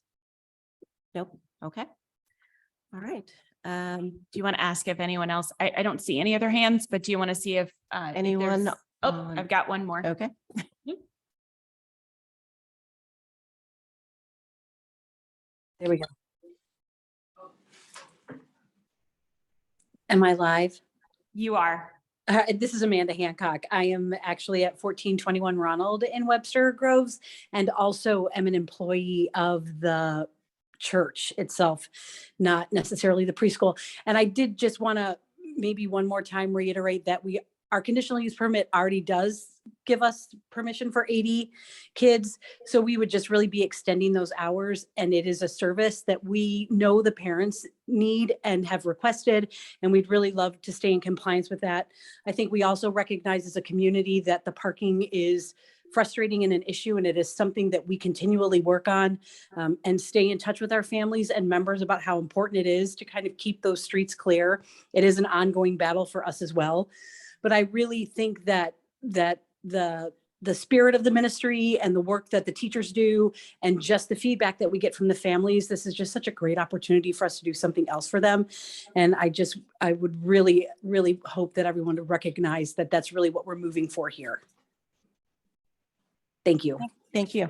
Nope. Okay. All right. Do you want to ask if anyone else, I don't see any other hands, but do you want to see if Anyone there's- Oh, on- I've got one more. Okay. There we go. Am I live? You are. This is Amanda Hancock. I am actually at 1421 Ronald in Webster Groves and also am an employee of the church itself, not necessarily the preschool. And I did just want to maybe one more time reiterate that our conditional use permit already does give us permission for 80 kids. So we would just really be extending those hours. And it is a service that we know the parents need and have requested. And we'd really love to stay in compliance with that. I think we also recognize as a community that the parking is frustrating and an issue, and it is something that we continually work on and stay in touch with our families and members about how important it is to kind of keep those streets clear. It is an ongoing battle for us as well. But I really think that the spirit of the ministry and the work that the teachers do and just the feedback that we get from the families, this is just such a great opportunity for us to do something else for them. And I would really, really hope that everyone would recognize that that's really what we're moving for here. Thank you. Thank you.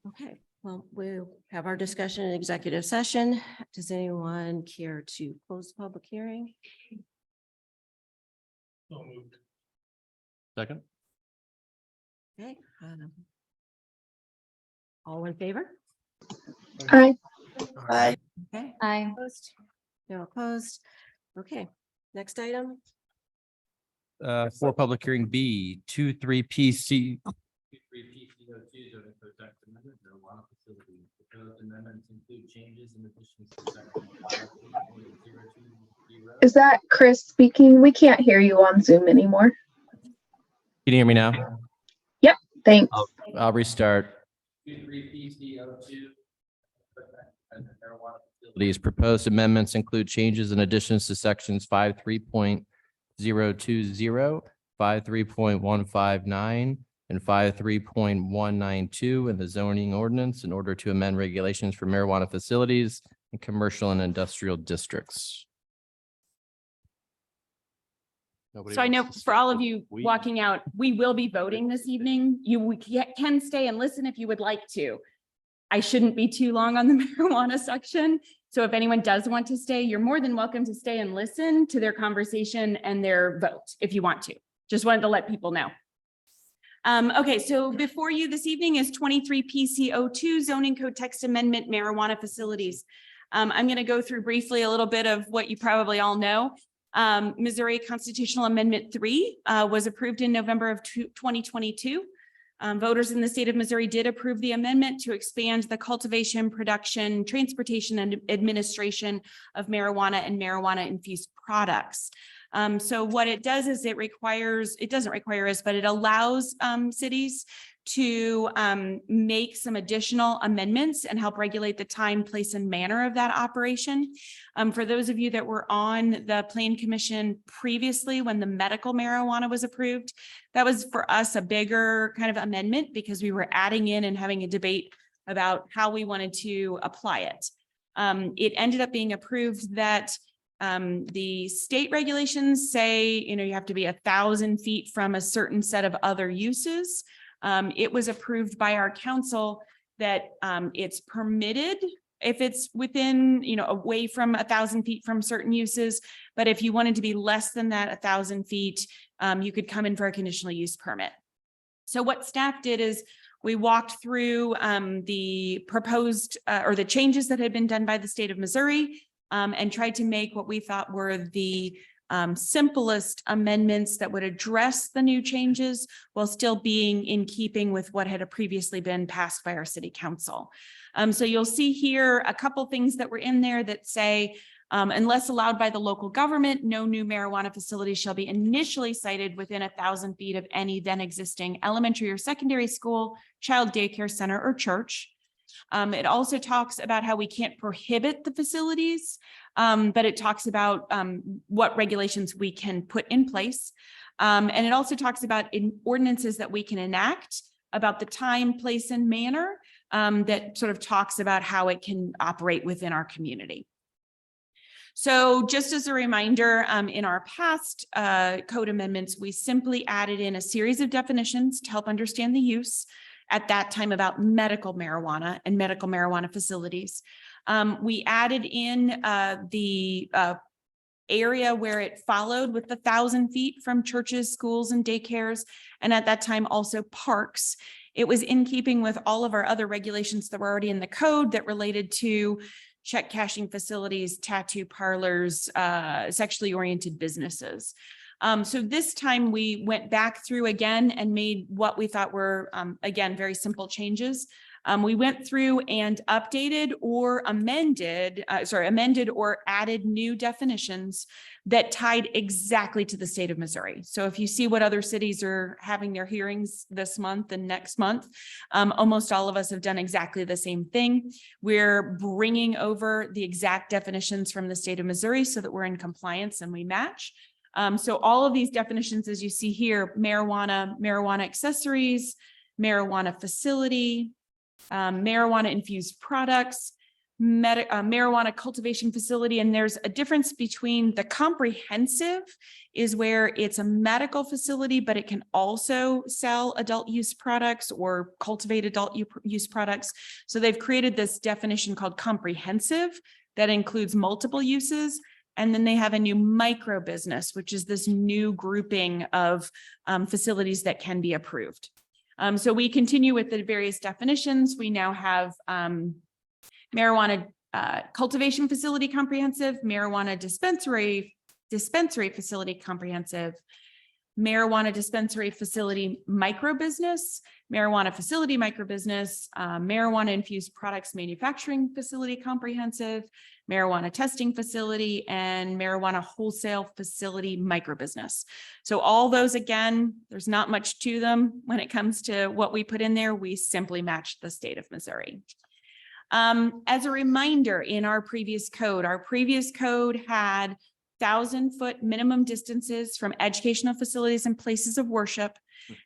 Okay, well, we'll have our discussion in executive session. Does anyone care to close the public hearing? So moved. Second. Okay. All in favor? Aye. Okay. Aye. Opposed? No opposed. Okay, next item. For public hearing B, 23 PC. Is that Chris speaking? We can't hear you on Zoom anymore. Can you hear me now? Thanks. I'll restart. These proposed amendments include changes and additions to sections 53.020, 53.159, and 53.192 in the zoning ordinance in order to amend regulations for marijuana facilities in commercial and industrial districts. So I know for all of you walking out, we will be voting this evening. You can stay and listen if you would like to. I shouldn't be too long on the marijuana section. So if anyone does want to stay, you're more than welcome to stay and listen to their conversation and their vote if you want to. Just wanted to let people know. Okay, so before you this evening is 23 PC02 zoning code text amendment marijuana facilities. I'm going to go through briefly a little bit of what you probably all know. Missouri Constitutional Amendment 3 was approved in November of 2022. Voters in the state of Missouri did approve the amendment to expand the cultivation, production, transportation, and administration of marijuana and marijuana-infused products. So what it does is it doesn't require us, but it allows cities to make some additional amendments and help regulate the time, place, and manner of that operation. For those of you that were on the Plan Commission previously when the medical marijuana was approved, that was for us a bigger kind of amendment because we were adding in and having a debate about how we wanted to apply it. It ended up being approved that the state regulations say, you have to be 1,000 feet from a certain set of other uses. It was approved by our council that it's permitted if it's within, away from 1,000 feet from certain uses. But if you wanted to be less than that 1,000 feet, you could come in for a conditional use permit. So what staff did is we walked through the proposed or the changes that had been done by the state of Missouri and tried to make what we thought were the simplest amendments that would address the new changes while still being in keeping with what had previously been passed by our city council. So you'll see here a couple things that were in there that say, unless allowed by the local government, no new marijuana facility shall be initially sited within 1,000 feet of any then existing elementary or secondary school, child daycare center, or church. It also talks about how we can't prohibit the facilities, but it talks about what regulations we can put in place. And it also talks about ordinances that we can enact about the time, place, and manner that sort of talks about how it can operate within our community. So just as a reminder, in our past code amendments, we simply added in a series of definitions to help understand the use at that time about medical marijuana and medical marijuana facilities. We added in the area where it followed with the 1,000 feet from churches, schools, and daycares, and at that time also parks. It was in keeping with all of our other regulations that were already in the code that related to check cashing facilities, tattoo parlors, sexually oriented businesses. So this time we went back through again and made what we thought were, again, very simple changes. We went through and updated or amended or added new definitions that tied exactly to the state of Missouri. So if you see what other cities are having their hearings this month and next month, almost all of us have done exactly the same thing. We're bringing over the exact definitions from the state of Missouri so that we're in compliance and we match. So all of these definitions, as you see here, marijuana accessories, marijuana facility, marijuana infused products, marijuana cultivation facility. And there's a difference between the comprehensive is where it's a medical facility, but it can also sell adult use products or cultivate adult use products. So they've created this definition called comprehensive that includes multiple uses. And then they have a new micro business, which is this new grouping of facilities that can be approved. So we continue with the various definitions. We now have marijuana cultivation facility comprehensive, marijuana dispensary facility comprehensive, marijuana dispensary facility micro business, marijuana facility micro business, marijuana infused products manufacturing facility comprehensive, marijuana testing facility, and marijuana wholesale facility micro business. So all those, again, there's not much to them when it comes to what we put in there. We simply matched the state of Missouri. As a reminder, in our previous code had 1,000-foot minimum distances from educational facilities and places of worship.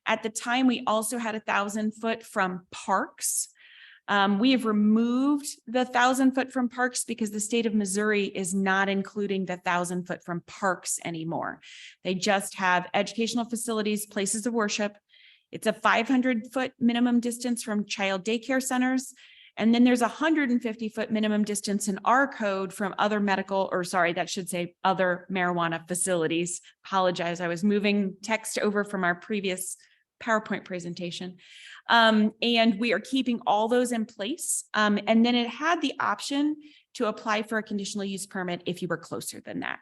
At the time, we also had 1,000-foot from parks. We have removed the 1,000-foot from parks because the state of Missouri is not including the 1,000-foot from parks anymore. They just have educational facilities, places of worship. It's a 500-foot minimum distance from child daycare centers. And then there's a 150-foot minimum distance in our code from other other marijuana facilities. Apologize, I was moving text over from our previous PowerPoint presentation. And we are keeping all those in place. And then it had the option to apply for a conditional use permit if you were closer than that.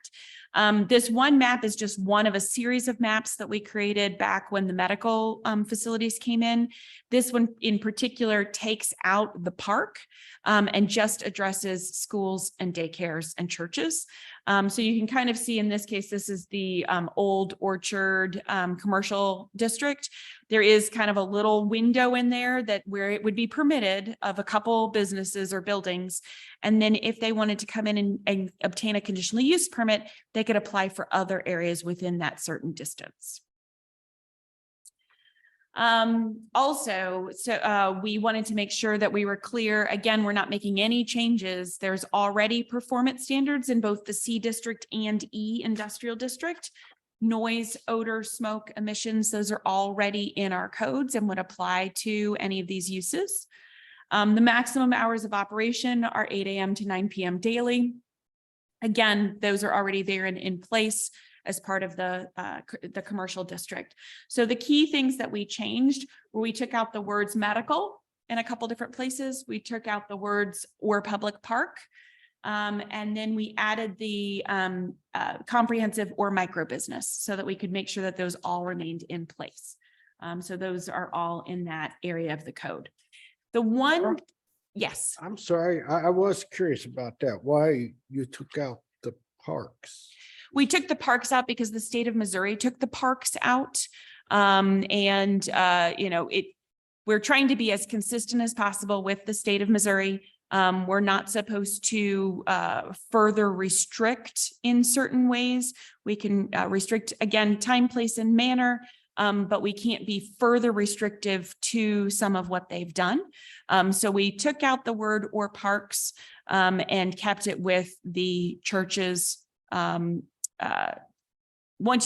This one map is just one of a series of maps that we created back when the medical facilities came in. This one in particular takes out the park and just addresses schools and daycares and churches. So you can kind of see in this case, this is the Old Orchard commercial district. There is kind of a little window in there that where it would be permitted of a couple businesses or buildings. And then if they wanted to come in and obtain a conditional use permit, they could apply for other areas within that certain distance. Also, we wanted to make sure that we were clear. Again, we're not making any changes. There's already performance standards in both the C district and E industrial district. Noise, odor, smoke, emissions, those are already in our codes and would apply to any of these uses. The maximum hours of operation are 8 a.m. to 9 p.m. daily. Again, those are already there and in place as part of the commercial district. So the key things that we changed were we took out the words medical in a couple different places. We took out the words or public park. And then we added the comprehensive or micro business so that we could make sure that those all remained in place. So those are all in that area of the code. The one, yes. I'm sorry, I was curious about that, why you took out the parks. We took the parks out because the state of Missouri took the parks out. We're trying to be as consistent as possible with the state of Missouri. We're not supposed to further restrict in certain ways. We can restrict, again, time, place, and manner, but we can't be further restrictive to some of what they've done. So we took out the word or parks and kept it with the churches. Once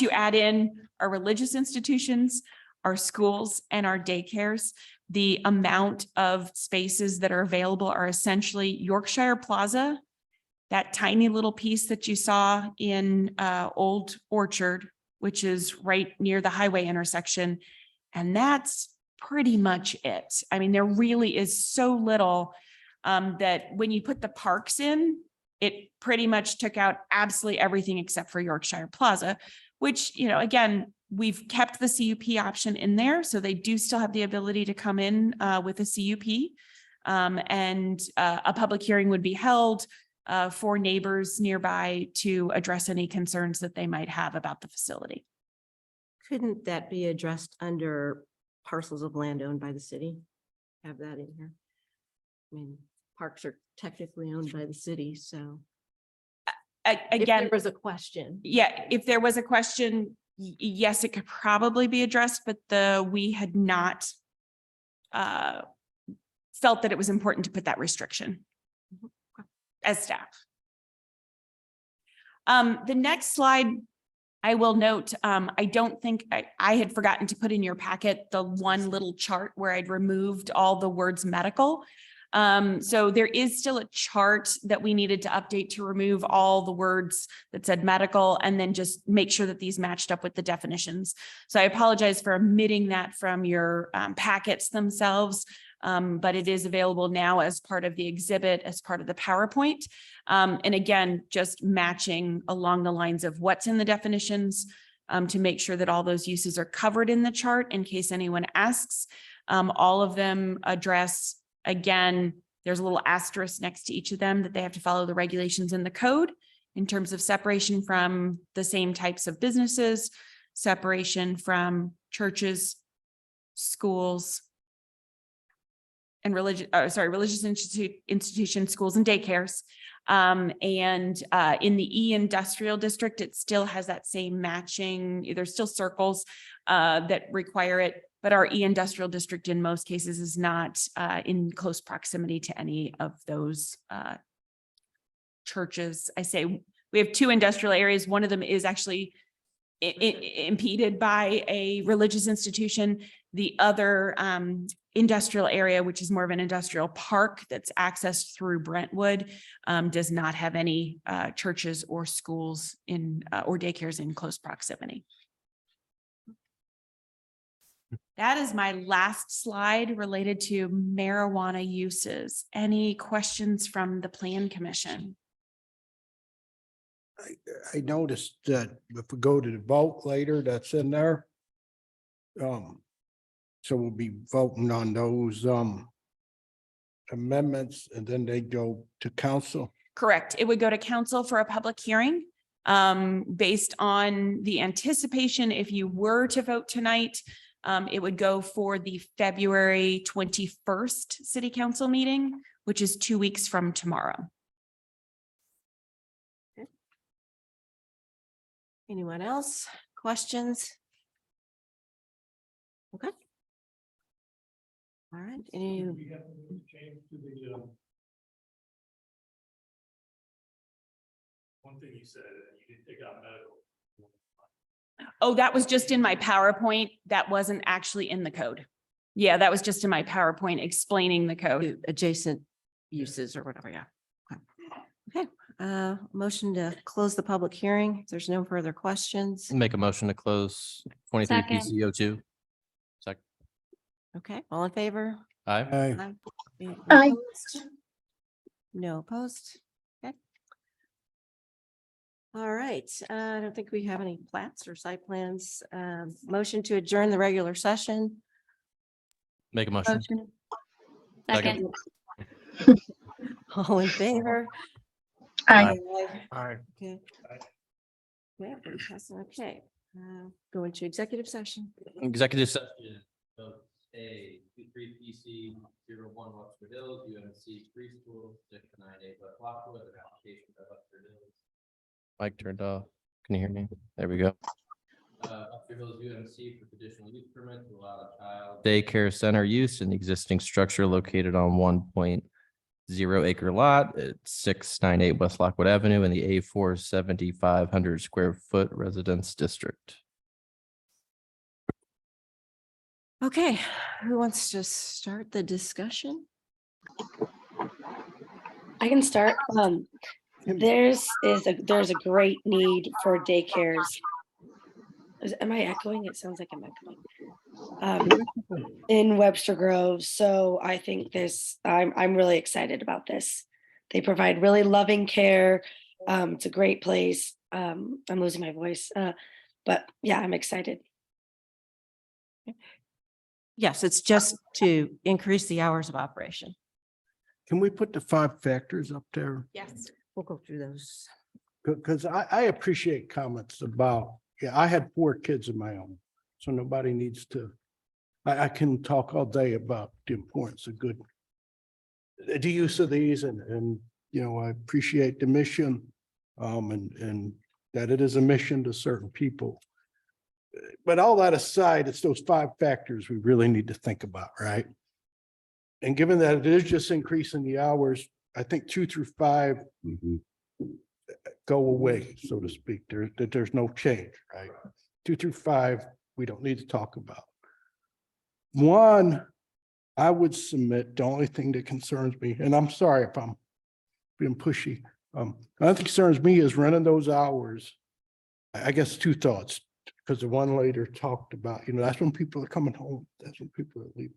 you add in our religious institutions, our schools, and our daycares, the amount of spaces that are available are essentially Yorkshire Plaza that tiny little piece that you saw in Old Orchard, which is right near the highway intersection. And that's pretty much it. I mean, there really is so little that when you put the parks in, it pretty much took out absolutely everything except for Yorkshire Plaza, which, you know, again, we've kept the CUP option in there. So they do still have the ability to come in with a CUP. And a public hearing would be held for neighbors nearby to address any concerns that they might have about the facility. Couldn't that be addressed under parcels of land owned by the city? Have that in here. I mean, parks are technically owned by the city, so. If Again, there was a question. yeah, if there was a question, yes, it could probably be addressed, but we had not felt that it was important to put that restriction as staff. The next slide, I will note, I don't think I had forgotten to put in your packet the one little chart where I'd removed all the words medical. So there is still a chart that we needed to update to remove all the words that said medical and then just make sure that these matched up with the definitions. So I apologize for omitting that from your packets themselves, but it is available now as part of the exhibit, as part of the PowerPoint. And again, just matching along the lines of what's in the definitions to make sure that all those uses are covered in the chart in case anyone asks. All of them address, again, there's a little asterisk next to each of them that they have to follow the regulations in the code in terms of separation from the same types of businesses, separation from churches, schools, and religious institutions, schools and daycares. And in the E industrial district, it still has that same matching, there's still circles that require it, but our E industrial district in most cases is not in close proximity to any of those churches. I say we have two industrial areas. One of them is actually impeded by a religious institution. The other industrial area, which is more of an industrial park that's accessed through Brentwood, does not have any churches or schools in or daycares in close proximity. That is my last slide related to marijuana uses. Any questions from the Plan Commission? I noticed that if we go to the vote later, that's in there. So we'll be voting on those amendments and then they go to council. Correct. It would go to council for a public hearing based on the anticipation. If you were to vote tonight, it would go for the February 21st city council meeting, which is 2 weeks from tomorrow. Anyone else? Questions? Okay. All right. Any? One thing you said, you didn't take out medical. Oh, that was just in my PowerPoint. That wasn't actually in the code. Yeah, that was just in my PowerPoint explaining the code. Adjacent uses or whatever, yeah. Okay, motion to close the public hearing. If there's no further questions. Make a motion to close 23 Second. PCO2. Second. Okay, all in favor? Aye. Aye. Any Aye. opposed? No opposed? Okay. All right, I don't think we have any plats or site plans. Motion to adjourn the regular session. Make a motion. Second. All in favor? Aye. Aye. Okay. Yeah, okay, go into executive session. Executive session. A 23 PC 01 Webster Hills, UMC preschool 698 West Lockwood, an application by Webster Hills. Mic turned off. Can you hear me? There we go. Webster Hills UMC for conditional use permit to allow a child daycare center use in the existing structure located on 1.0 acre lot at 698 West Lockwood Avenue in the A4 7,500 square foot residence district. Okay, who wants to start the discussion? I can start. There's a great need for daycares. Am I echoing? It sounds like I'm echoing. In Webster Groves. So I think I'm really excited about this. They provide really loving care. It's a great place. I'm losing my voice. But yeah, I'm excited. Yes, it's just to increase the hours of operation. Can we put the 5 factors up there? Yes. We'll go through those. Because I appreciate comments about, yeah, I had 4 kids of my own, so nobody needs to. I can talk all day about the importance of the use of these and, you know, I appreciate the mission and that it is a mission to certain people. But all that aside, it's those 5 factors we really need to think about, right? And given that it is just increasing the hours, I think 2 through 5 go away, so to speak. There's no change, right? 2 through 5, we don't need to talk about. 1, I would submit the only thing that concerns me, and I'm sorry if I'm being pushy. That concerns me is running those hours. I guess 2 thoughts, because the one later talked about, you know, that's when people are coming home. That's when people are leaving.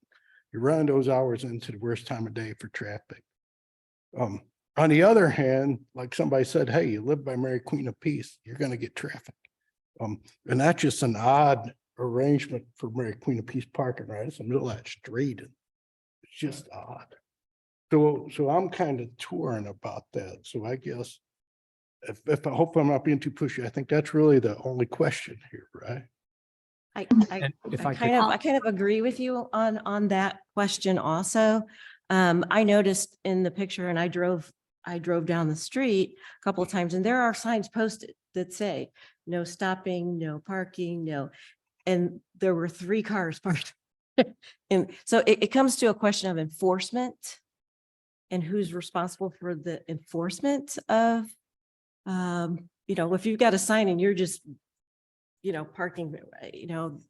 You're running those hours into the worst time of day for traffic. On the other hand, like somebody said, hey, you live by Mary Queen of Peace, you're going to get traffic. And that's just an odd arrangement for Mary Queen of Peace parking, right? It's in the middle of that street. And it's just odd. So I'm kind of torn about that. So I guess if I hope I'm not being too pushy, I think that's really the only question here, right? I if I could- kind of agree with you on that question also. I noticed in the picture and I drove down the street a couple of times and there are signs posted that say no stopping, no parking, no. And there were 3 cars parked. And so it comes to a question of enforcement and who's responsible for the enforcement of, you know, if you've got a sign and you're just, you know, parking, you know,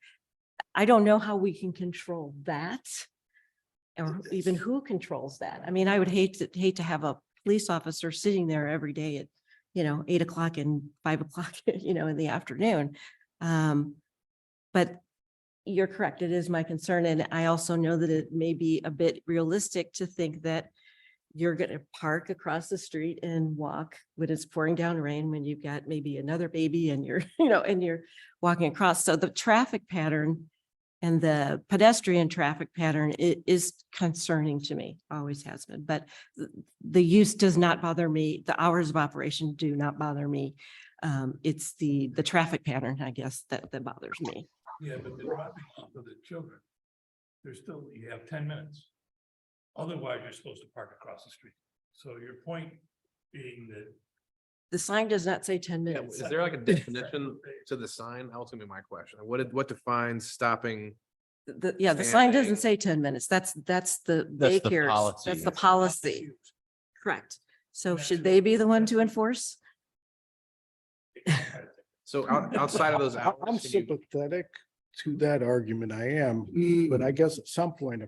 I don't know how we can control that. Or even who controls that. I mean, I would hate to have a police officer sitting there every day at, you know, 8 o'clock and 5 o'clock, you know, in the afternoon. But you're correct. It is my concern. And I also know that it may be a bit realistic to think that you're going to park across the street and walk when it's pouring down rain, when you've got maybe another baby and you're, you know, and you're walking across. So the traffic pattern and the pedestrian traffic pattern is concerning to me, always has been, but the use does not bother me. The hours of operation do not bother me. It's the traffic pattern, I guess, that bothers me. Yeah, but the driving for the children, you have 10 minutes. Otherwise, you're supposed to park across the street. So your point being that. The sign does not say 10 minutes. Is there like a definition to the sign? That was gonna be my question. What defines stopping? The sign doesn't say 10 minutes. That's the That's the daycare. policy. That's the policy. Correct. So should they be the one to enforce? So outside of those hours. I'm can you- sympathetic to that argument. I am, but I guess at some point,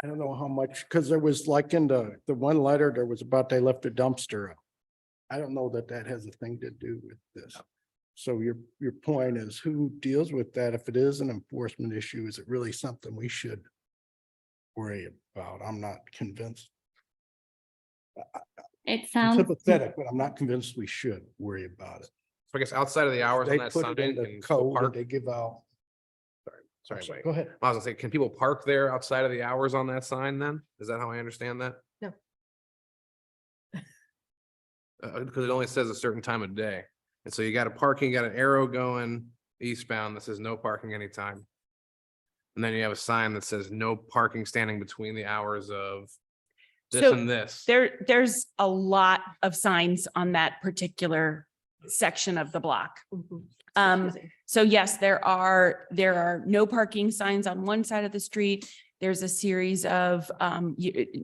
I don't know how much, because there was like in the one letter, there was about they left a dumpster out. I don't know that that has a thing to do with this. So your point is who deals with that? If it is an enforcement issue, is it really something we should worry about? I'm not convinced. It I'm sounds, sympathetic, but I'm not convinced we should worry about it. So I guess outside of the hours on They that put sign, it in the can people code that park? they give out. Sorry, Mike. Go ahead. I was gonna say, can people park there outside of the hours on that sign then? Is that how I understand that? No. Because it only says a certain time of day. And so you got a parking, you got an arrow going eastbound that says no parking anytime. And then you have a sign that says no parking standing between the hours of this So and this. There's a lot of signs on that particular section of the block. So yes, there are no parking signs on one side of the street. There's a series of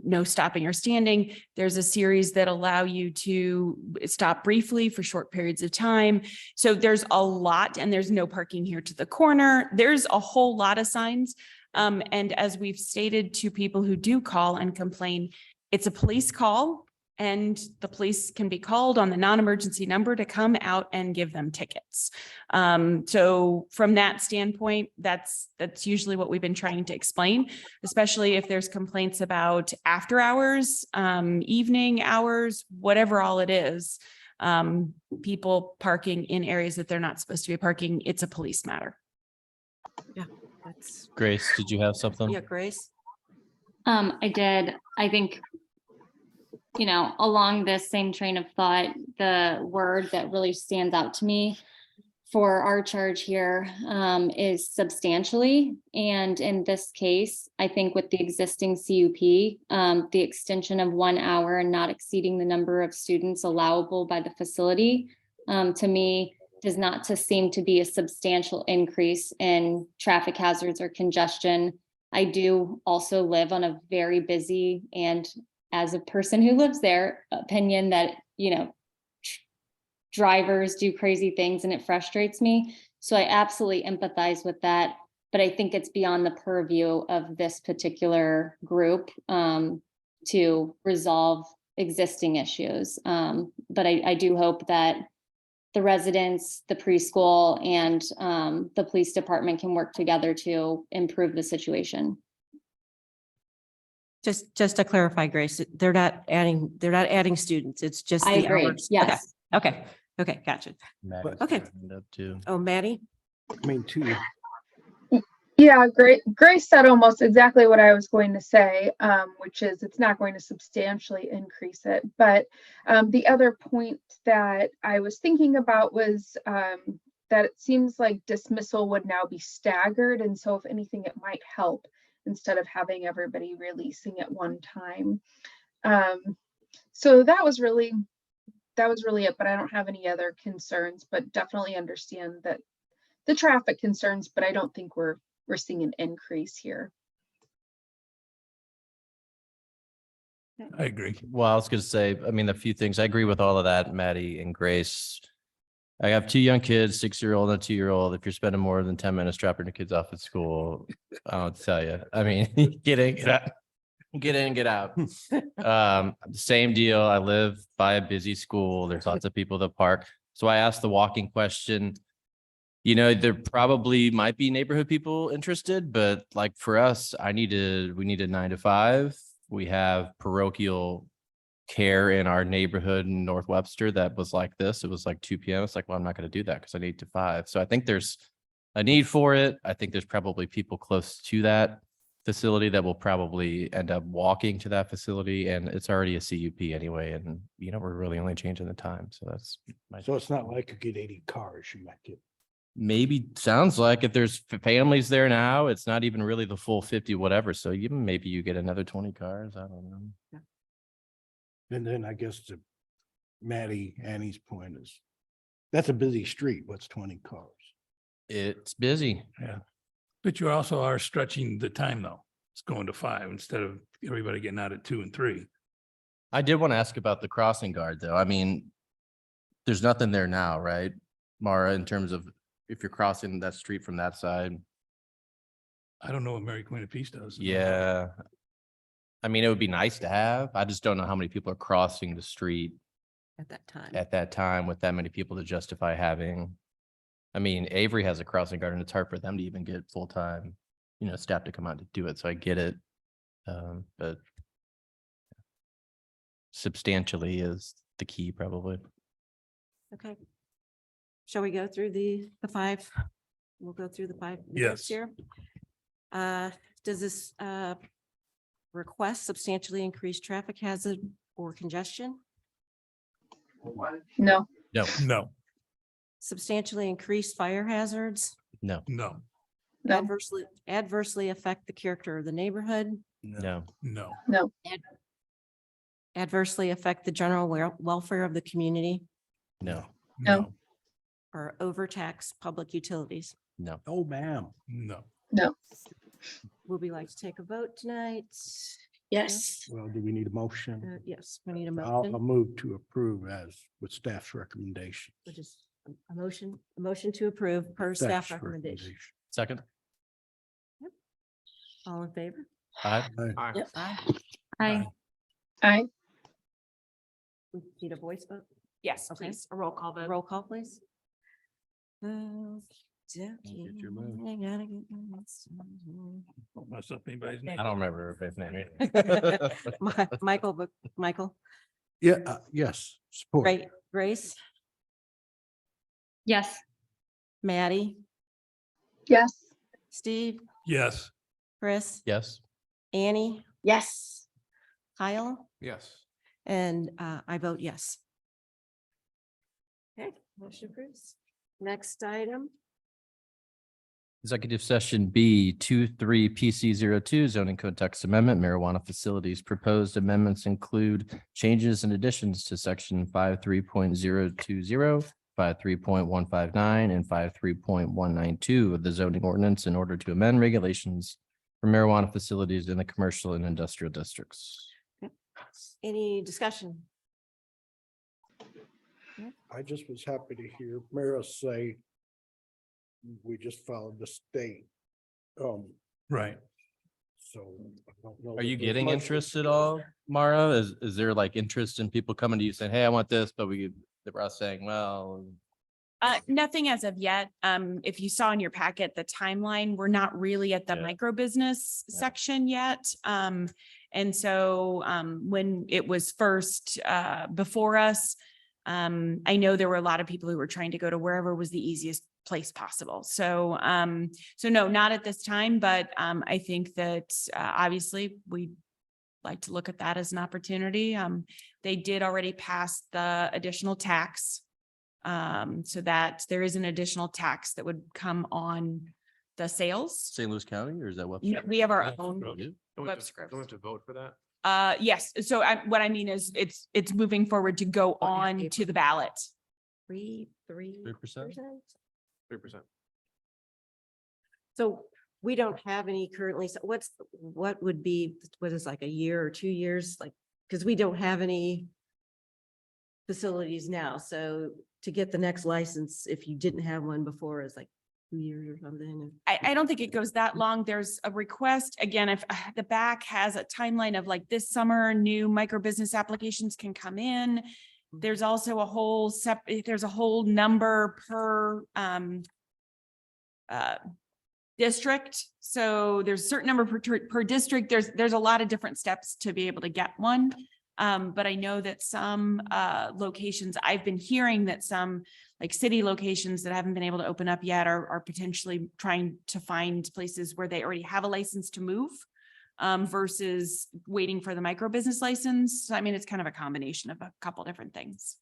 no stopping or standing. There's a series that allow you to stop briefly for short periods of time. So there's a lot, and there's no parking here to the corner. There's a whole lot of signs. And as we've stated to people who do call and complain, it's a police call. and the police can be called on the non-emergency number to come out and give them tickets. So from that standpoint, that's usually what we've been trying to explain, especially if there's complaints about after hours, evening hours, whatever all it is. People parking in areas that they're not supposed to be parking, it's a police matter. Yeah, that's, Grace, did you have something? yeah, Grace. I did. I think, you know, along this same train of thought, the word that really stands out to me for our charge here is substantially. And in this case, I think with the existing CUP, the extension of 1 hour and not exceeding the number of students allowable by the facility, to me, does not seem to be a substantial increase in traffic hazards or congestion. I do also live on a very busy, and as a person who lives there, opinion that, you know, drivers do crazy things and it frustrates me. So I absolutely empathize with that, but I think it's beyond the purview of this particular group to resolve existing issues. But I do hope that the residents, the preschool, and the police department can work together to improve the situation. Just to clarify, Grace, they're not adding students. It's just. I the agree, hours. yes. Okay, gotcha. Maddie's Okay. got her hand up too. Oh, Maddie? I mean, too. Yeah, Grace said almost exactly what I was going to say, which is it's not going to substantially increase it. But the other point that I was thinking about was that it seems like dismissal would now be staggered. And so if anything, it might help instead of having everybody releasing at one time. So that was really it, but I don't have any other concerns, but definitely understand that the traffic concerns, but I don't think we're seeing an increase here. I agree. Well, I was gonna say, I mean, a few things. I agree with all of that, Maddie and Grace. I have 2 young kids, 6-year-old and a 2-year-old. If you're spending more than 10 minutes dropping your kids off at school, I don't tell you. I mean, get in, get out. Get in, get out. Same deal. I live by a busy school. There's lots of people that park. So I asked the walking question. You know, there probably might be neighborhood people interested, but like for us, we need a 9 to 5. We have parochial care in our neighborhood in North Webster that was like this. It was like 2 p.m. It's like, well, I'm not going to do that because I need to 5. So I think there's a need for it. I think there's probably people close to that facility that will probably end up walking to that facility, and it's already a CUP anyway. And you know, we're really only changing the time. So that's So it's not like you get 80 cars, you might get. maybe sounds like if there's families there now, it's not even really the full 50, whatever. So maybe you get another 20 cars. I don't know. And then I guess to Annie's point is, that's a busy street. What's 20 cars? It's busy. Yeah. But you also are stretching the time though. It's going to 5 instead of everybody getting out at 2 and 3. I did want to ask about the crossing guard though. I mean, there's nothing there now, right, Mara, in terms of if you're crossing that street from that side? I don't know what Mary Queen of Peace does. Yeah. I mean, it would be nice to have. I just don't know how many people are crossing the street At that time. with that many people to justify having. I mean, Avery has a crossing guard and it's hard for them to even get full-time, you know, staff to come out to do it. So I get it. But substantially is the key probably. Okay. Shall we go through the 5? We'll go through the 5. Yes. Here. Does this request substantially increase traffic hazard or congestion? No. No, No, Substantially increase fire hazards? no, no, No. Adversely affect the character of the neighborhood? no, no, Adversely affect the general welfare of the community? no, no, Or overtax public utilities? no. Oh, ma'am. no. Would we like to take a vote tonight? Yes. Well, do we need a motion? Yes, we need a I'll motion. move to approve as with staff's recommendation. Which is a motion to approve per staff recommendation. Second? All in favor? Aye. Aye. Aye. Aye. Aye. We need a voice vote? Yes, Okay. please, a roll call vote. Roll call, please. Get your vote. Don't mess up anybody's name. I don't remember everybody's name. either. Michael, Yeah, yes, support. Great, Grace, Yes. Maddie, Yes. Steve, Yes. Chris, Yes. Annie, Yes. Kyle, Yes. and I vote yes. Okay, motion approves. Next item. Executive session B 23 PC 02 zoning code text amendment marijuana facilities. Proposed amendments include changes and additions to section 53.020, 53.159, and 53.192 of the zoning ordinance in order to amend regulations for marijuana facilities in the commercial and industrial districts. Any discussion? I just was happy to hear Mara say we just followed the state. Right. So. I don't know Are you that there's getting much interest at all, Mara? Is there like interest in people coming to you saying, hey, I want this, but we're us saying, well, Nothing as of yet. If you saw in your packet, the timeline, we're not really at the Yeah. micro business Yeah. section yet. And so, when it was first, before us, I know there were a lot of people who were trying to go to wherever was the easiest place possible. So, so no, not at this time, but, I think that, obviously we'd like to look at that as an opportunity. They did already pass the additional tax. So that there is an additional tax that would come on the sales. St. Louis County, or is that what? We have our own. You do? Don't we have Webster to- Groves. don't we have to vote for that? Yes. So what I mean is it's moving forward to go on to the ballot. 3%. 3%? 3%. So we don't have any currently, so what would be, what is like a year or 2 years, like, because we don't have any facilities now, so to get the next license, if you didn't have one before, is like 2 years or something. I don't think it goes that long. There's a request, again, if the back has a timeline of like this summer, new micro business applications can come in. There's also a whole there's a whole number per district. So there's a certain number per district. There's a lot of different steps to be able to get one. But I know that some locations, I've been hearing that some like city locations that haven't been able to open up yet are potentially trying to find places where they already have a license to move versus waiting for the micro business license. So, I mean, it's kind of a combination of a couple different things.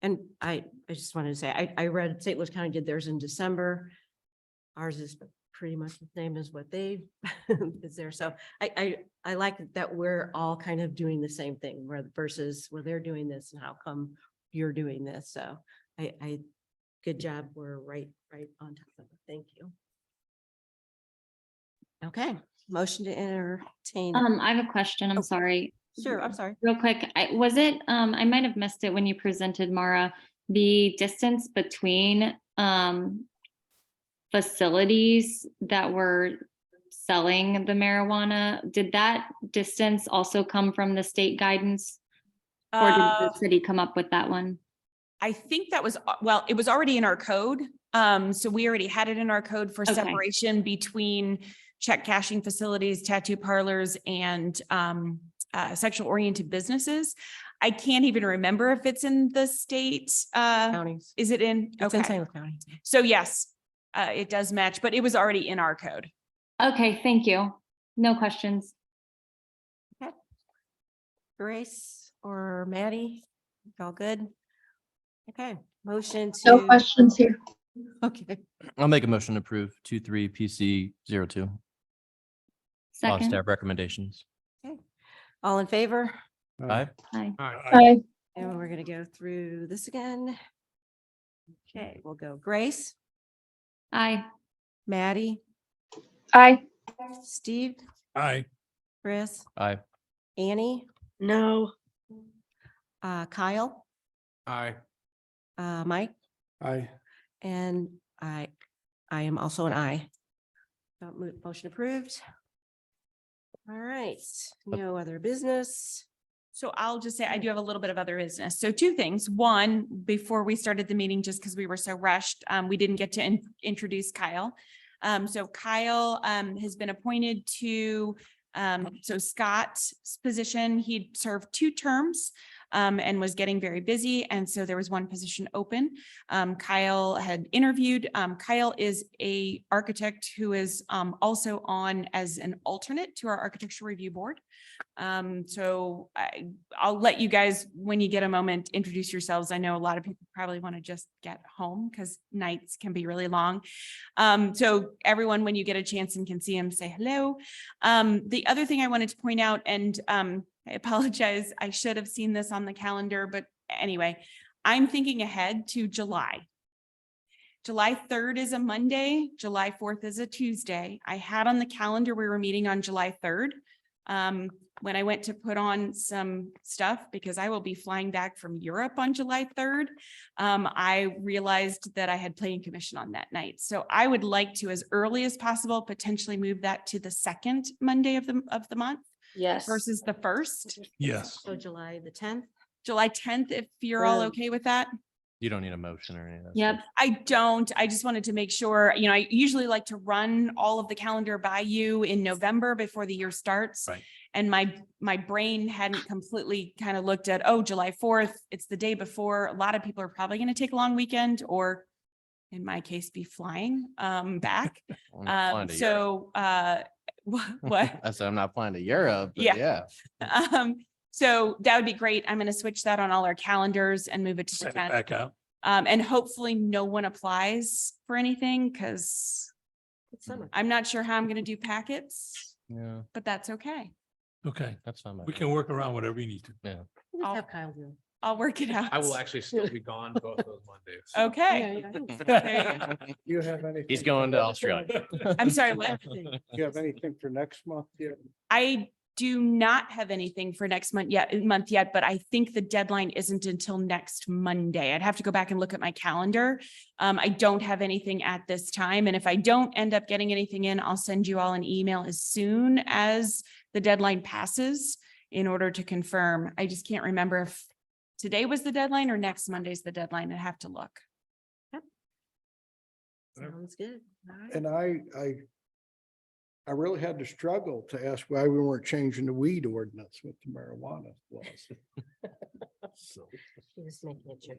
And I just wanted to say, I read St. Louis County did theirs in December. Ours is pretty much the same as what they is there. So I like that we're all kind of doing the same thing versus where they're doing this and how come you're doing this. So good job. We're right on top of it. Thank you. Okay, motion to entertain. I have a question. I'm sorry. Sure, I'm sorry. Real quick, was it, I might have missed it when you presented, Mara, the distance between facilities that were selling the marijuana, did that distance also come from the state guidance? Or did the city come up with that one? I think that was, well, it was already in our code. So we already had it in our code for Okay. separation between check cashing facilities, tattoo parlors, and sexual oriented businesses. I can't even remember if it's in the state. Counties. Is it in? It's in Okay. St. Louis County. So yes, it does match, but it was already in our code. Okay, thank you. No questions. Grace or Maddie, all good? Okay, motion No to. questions here. Okay, I'll make a motion to approve 23 PC 02. Second. Staff recommendations. all in favor? Aye. Hi. Aye. And we're gonna go through this again. Okay, we'll go Grace, Aye. Maddie, Aye. Steve, Aye. Chris, Aye. Annie, No. Kyle, Aye. Mike, I, and I am also an aye. Motion approved. All right, no other business. So I'll just say I do have a little bit of other business. So two things. One, before we started the meeting, just because we were so rushed, we didn't get to introduce Kyle. So Kyle has been appointed to so Scott's position. He'd served 2 terms and was getting very busy. And so there was one position open. Kyle had interviewed. Kyle is a architect who is also on as an alternate to our architectural review board. So I'll let you guys, when you get a moment, introduce yourselves. I know a lot of people probably want to just get home because nights can be really long. So everyone, when you get a chance and can see him, say hello. The other thing I wanted to point out, and I apologize, I should have seen this on the calendar, but anyway, I'm thinking ahead to July. July 3rd is a Monday, July 4th is a Tuesday. I had on the calendar, we were meeting on July 3rd. When I went to put on some stuff, because I will be flying back from Europe on July 3rd, I realized that I had planning commission on that night. So I would like to, as early as possible, potentially move that to the 2nd Monday of the month. Yes. Versus the 1st. Yes. So July the 10th. July 10th, if you're all Sure. okay with that. You don't need a motion or anything. Yep. I don't. I just wanted to make sure, I usually like to run all of the calendar by you in November before the year starts. Right. And my brain hadn't completely kind of looked at, July 4th, it's the day before. A lot of people are probably going to take a long weekend or in my case, be flying back. I'm not flying to Europe. So what? I said, I'm not flying to Europe, but Yeah. yeah. So that would be great. I'm going to switch that on all our calendars and move it to the Send it 10th. back out. And hopefully no one applies for anything because It's summer. I'm not sure how I'm going to do packets, Yeah, but that's okay. Okay, that's fine. by we me. can work around whatever you need to. Yeah. Just I'll- have Kyle do it. I'll work it out. I will actually still be gone both those Mondays. Okay. There you You have anything? He's going to Australia. I'm sorry, what? Do you have anything for next month yet? I do not have anything for next month yet, but I think the deadline isn't until next Monday. I'd have to go back and look at my calendar. I don't have anything at this time. And if I don't end up getting anything in, I'll send you all an email as soon as the deadline passes in order to confirm. I just can't remember if today was the deadline or next Monday's the deadline. I have to look. Sounds good. All right. And I really had to struggle to ask why we weren't changing the weed ordinance with the marijuana laws. So, Just making it sure.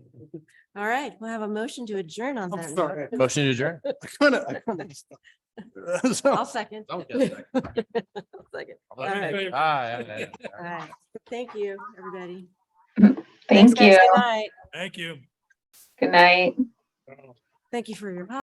All right, we'll have a motion to adjourn on I'm that. sorry. Motion to adjourn. I'll second. Don't get a second. I'll second. All in right. favor? Aye. All right. Thank you, everybody. Thank Thanks, guys. you. Good night. Thank you. Good night. Thank you for your.